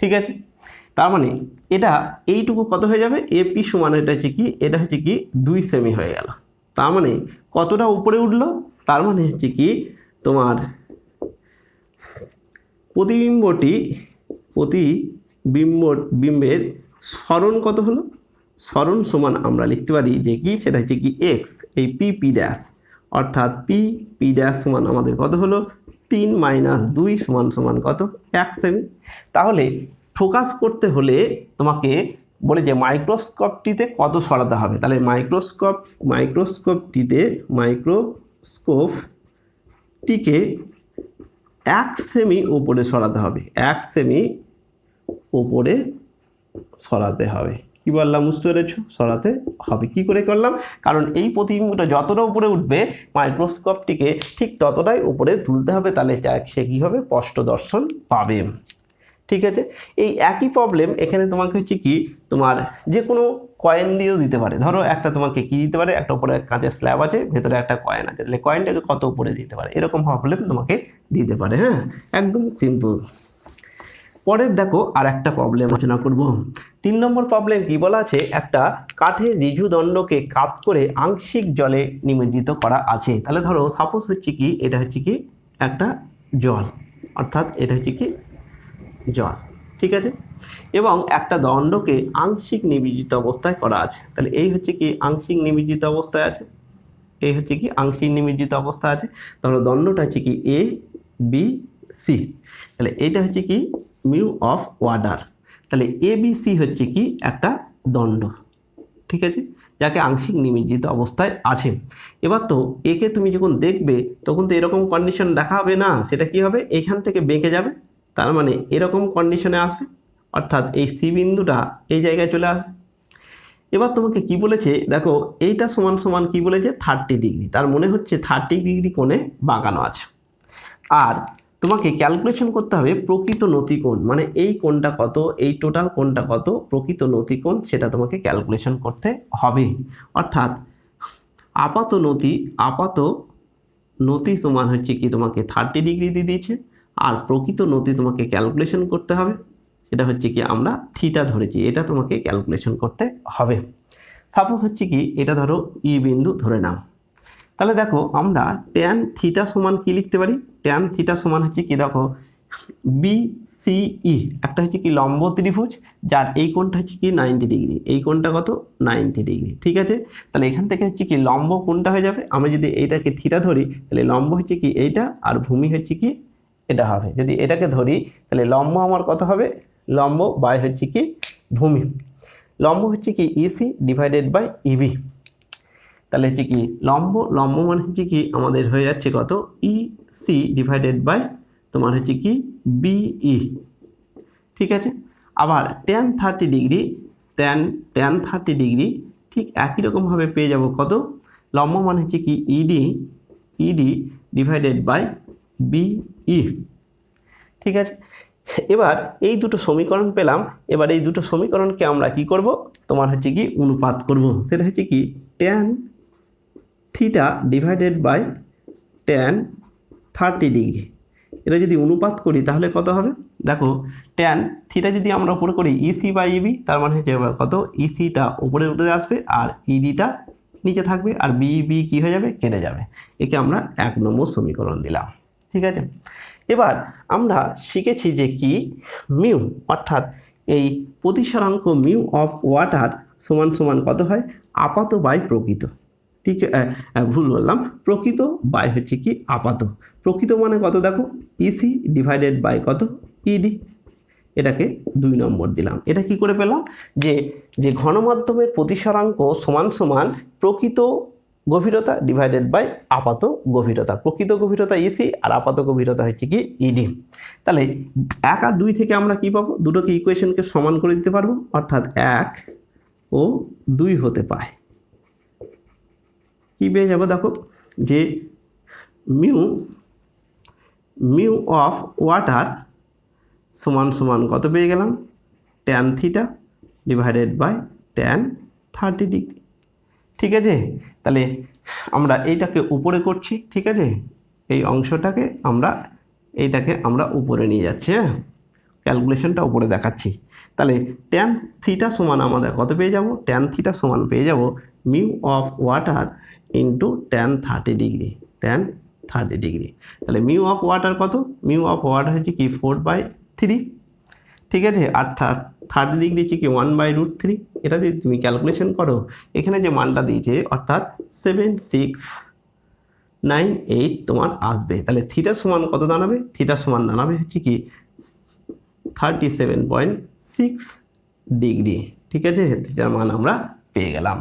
ঠিক আছে, তার মানে এটা এইটুকু কত হয়ে যাবে? এপি সমান এটা হচ্ছে কি এটা হচ্ছে কি 2 সেমি হয়ে গেল। তার মানে কতটা উপরে উঠলো? তার মানে হচ্ছে কি তোমার বিম্বের সরণ কত হলো? সরণ সমান আমরা লিখতে পারি যে কি সেটা হচ্ছে কি এক্স, এই পি ড্যাশ, অর্থাৎ পি ড্যাশ সমান আমাদের কত হলো? 3 - 2 সমান কত? 1 সেমি। তাহলে ফোকাস করতে হলে তোমাকে বলে যে মাইক্রোস্কোপটিতে কত সরাতে হবে। তাহলে মাইক্রোস্কোপটিকে 1 সেমি উপরে সরাতে হবে। 1 সেমি উপরে সরাতে হবে। কি বললাম? বুঝতে পেরেছো? সরাতে হবে। কি করে করলাম? কারণ এই প্রতিবিম্বটা যতটা উপরে উঠবে মাইক্রোস্কোপটিকে ঠিক ততটাই উপরে তুলতে হবে, তাহলে সে কী হবে? স্পষ্ট দর্শন পাবে। ঠিক আছে, এই একই প্রবলেম এখানে তোমাকে হচ্ছে কি তোমার যে কোনো কয়েন দিয়েও দিতে পারে। ধরো একটা তোমাকে কি দিতে পারে? একটা উপরে কাঁচের স্ল্যাব আছে, ভেতরে একটা কয়েন আছে, তাহলে কয়েনটাকে কত উপরে দিতে পারে, এরকম প্রবলেম তোমাকে দিতে পারে। হ্যাঁ, একদম সিম্পল। পরের দেখো আর একটা প্রবলেম আলোচনা করব। 3 নম্বর প্রবলেম কি বলা আছে? একটা কাঠের ঋজু দণ্ডকে কাত করে আংশিক জলে নিমজ্জিত করা আছে। তাহলে ধরো সাপোজ হচ্ছে কি এটা হচ্ছে কি একটা জল, অর্থাৎ এটা হচ্ছে কি জল। ঠিক আছে, এবং একটা দণ্ডকে আংশিক নিমজ্জিত অবস্থায় করা আছে। তাহলে এই হচ্ছে কি আংশিক নিমজ্জিত অবস্থায় আছে, এই হচ্ছে কি আংশিক নিমজ্জিত অবস্থা আছে। তাহলে দণ্ডটা হচ্ছে কি এ বি সি। তাহলে এইটা হচ্ছে কি মিউ অফ ওয়াটার। তাহলে এ বি সি হচ্ছে কি একটা দণ্ড, ঠিক আছে, যাকে আংশিক নিমজ্জিত অবস্থায় আছে। এবার তো একে তুমি যখন দেখবে তখন তো এরকম কন্ডিশন দেখা হবে না, সেটা কি হবে এখান থেকে বেঁকে যাবে, তার মানে এরকম কন্ডিশনে আসবে, অর্থাৎ এই সি বিন্দুটা এই জায়গায় চলে আসবে। এবার তোমাকে কি বলেছে দেখো, এইটা সমান সমান কি বলেছে 30 ডিগ্রি, তার মনে হচ্ছে 30 ডিগ্রি কোণে বাঁকানো আছে। আর তোমাকে ক্যালকুলেশন করতে হবে প্রকৃত নতিকোণ, মানে এই কোণটা কত, এই টোটাল কোণটা কত, প্রকৃত নতিকোণ সেটা তোমাকে ক্যালকুলেশন করতে হবে। অর্থাৎ আপাত নতি সমান হচ্ছে কি তোমাকে 30 ডিগ্রি দিয়ে দিয়েছে, আর প্রকৃত নতি তোমাকে ক্যালকুলেশন করতে হবে, সেটা হচ্ছে কি আমরা থিটা ধরেছি, এটা তোমাকে ক্যালকুলেশন করতে হবে। সাপোজ হচ্ছে কি এটা ধরো ই বিন্দু ধরে নাও। তাহলে দেখো আমরা ট্যান থিটা সমান কি লিখতে পারি, ট্যান থিটা সমান হচ্ছে কি দেখো বিসিই, একটা হচ্ছে কি লম্ব ত্রিভুজ যার এই কোণটা হচ্ছে কি 90 ডিগ্রি, এই কোণটা কত 90 ডিগ্রি। ঠিক আছে, তাহলে এখান থেকে হচ্ছে কি লম্ব কোণটা হয়ে যাবে, আমরা যদি এইটাকে থিটা ধরি তাহলে লম্ব হচ্ছে কি এইটা, আর ভূমি হচ্ছে কি এটা হবে। যদি এটাকে ধরি তাহলে লম্ব আমার কত হবে, লম্ব বাই হচ্ছে কি ভূমি, লম্ব হচ্ছে কি ইসি ডিভাইডেড বাই ইবি। তাহলে হচ্ছে কি লম্ব মানে হচ্ছে কি আমাদের হয়ে যাচ্ছে কত ইসি ডিভাইডেড বাই তোমার হচ্ছে কি বিই। ঠিক আছে, আবার ট্যান 30 ডিগ্রি, ট্যান 30 ডিগ্রি ঠিক একই রকমভাবে পেয়ে যাব কত, লম্ব মানে হচ্ছে কি ইডি ডিভাইডেড বাই বিই। ঠিক আছে, এবার এই দুটো সমীকরণ পেলাম। এবার এই দুটো সমীকরণকে আমরা কি করব, তোমার হচ্ছে কি অনুপাত করব, সেটা হচ্ছে কি tan theta divided by tan 30 degree. এটা যদি অনুপাত করি তাহলে কত হবে দেখো, ট্যান থিটা যদি আমরা উপরে করি ইসি বাই ইবি, তার মানে হচ্ছে কত ইসিটা উপরে উঠে আসবে আর ইডিটা নিচে থাকবে, আর বিবি কি হয়ে যাবে কেটে যাবে। একে আমরা 1 নম্বর সমীকরণ দিলাম। ঠিক আছে, এবার আমরা শিখেছি যে কি মিউ, অর্থাৎ এই প্রতিসরাঙ্ক মিউ অফ ওয়াটার সমান সমান কত হয় আপাত বাই প্রকৃত। ঠিক ভুল বললাম, প্রকৃত বাই হচ্ছে কি আপাত। প্রকৃত মানে কত দেখো ইসি ডিভাইডেড বাই কত ইডি, এটাকে 2 নম্বর দিলাম। এটা কি করে পেলাম, যে ঘনমাধ্যমের প্রতিসরাঙ্ক সমান সমান প্রকৃত গভীরতা ডিভাইডেড বাই আপাত গভীরতা। প্রকৃত গভীরতা ইসি আর আপাত গভীরতা হচ্ছে কি ইডি। তাহলে 1 আর 2 থেকে আমরা কি পাবো, দুটোকে ইকুয়েশনকে সমান করে দিতে পারবো, অর্থাৎ 1 ও 2 হতে পায় কি পেয়ে যাবো দেখো, যে মিউ অফ ওয়াটার সমান সমান কত পেয়ে গেলাম tan theta divided by tan 30 degree. ঠিক আছে, তাহলে আমরা এইটাকে উপরে করছি। ঠিক আছে, এই অংশটাকে এইটাকে আমরা উপরে নিয়ে যাচ্ছি, হ্যাঁ, ক্যালকুলেশনটা উপরে দেখাচ্ছি। তাহলে ট্যান থিটা সমান আমাদের কত পেয়ে যাব, ট্যান থিটা সমান পেয়ে যাব mu of water into tan 30 degree, tan 30 degree. তাহলে মিউ অফ ওয়াটার কত, মিউ অফ ওয়াটার হচ্ছে কি 4/3। ঠিক আছে, আর 30 ডিগ্রি হচ্ছে কি 1/√3। এটা যদি তুমি ক্যালকুলেশন করো, এখানে যে মানটা দিয়েছে অর্থাৎ 7698 তোমার আসবে। তাহলে থিটা সমান কত দাঁড়াবে, থিটা সমান দাঁড়াবে হচ্ছে কি 37.6 ডিগ্রি। ঠিক আছে, থিটার মান আমরা পেয়ে গেলাম।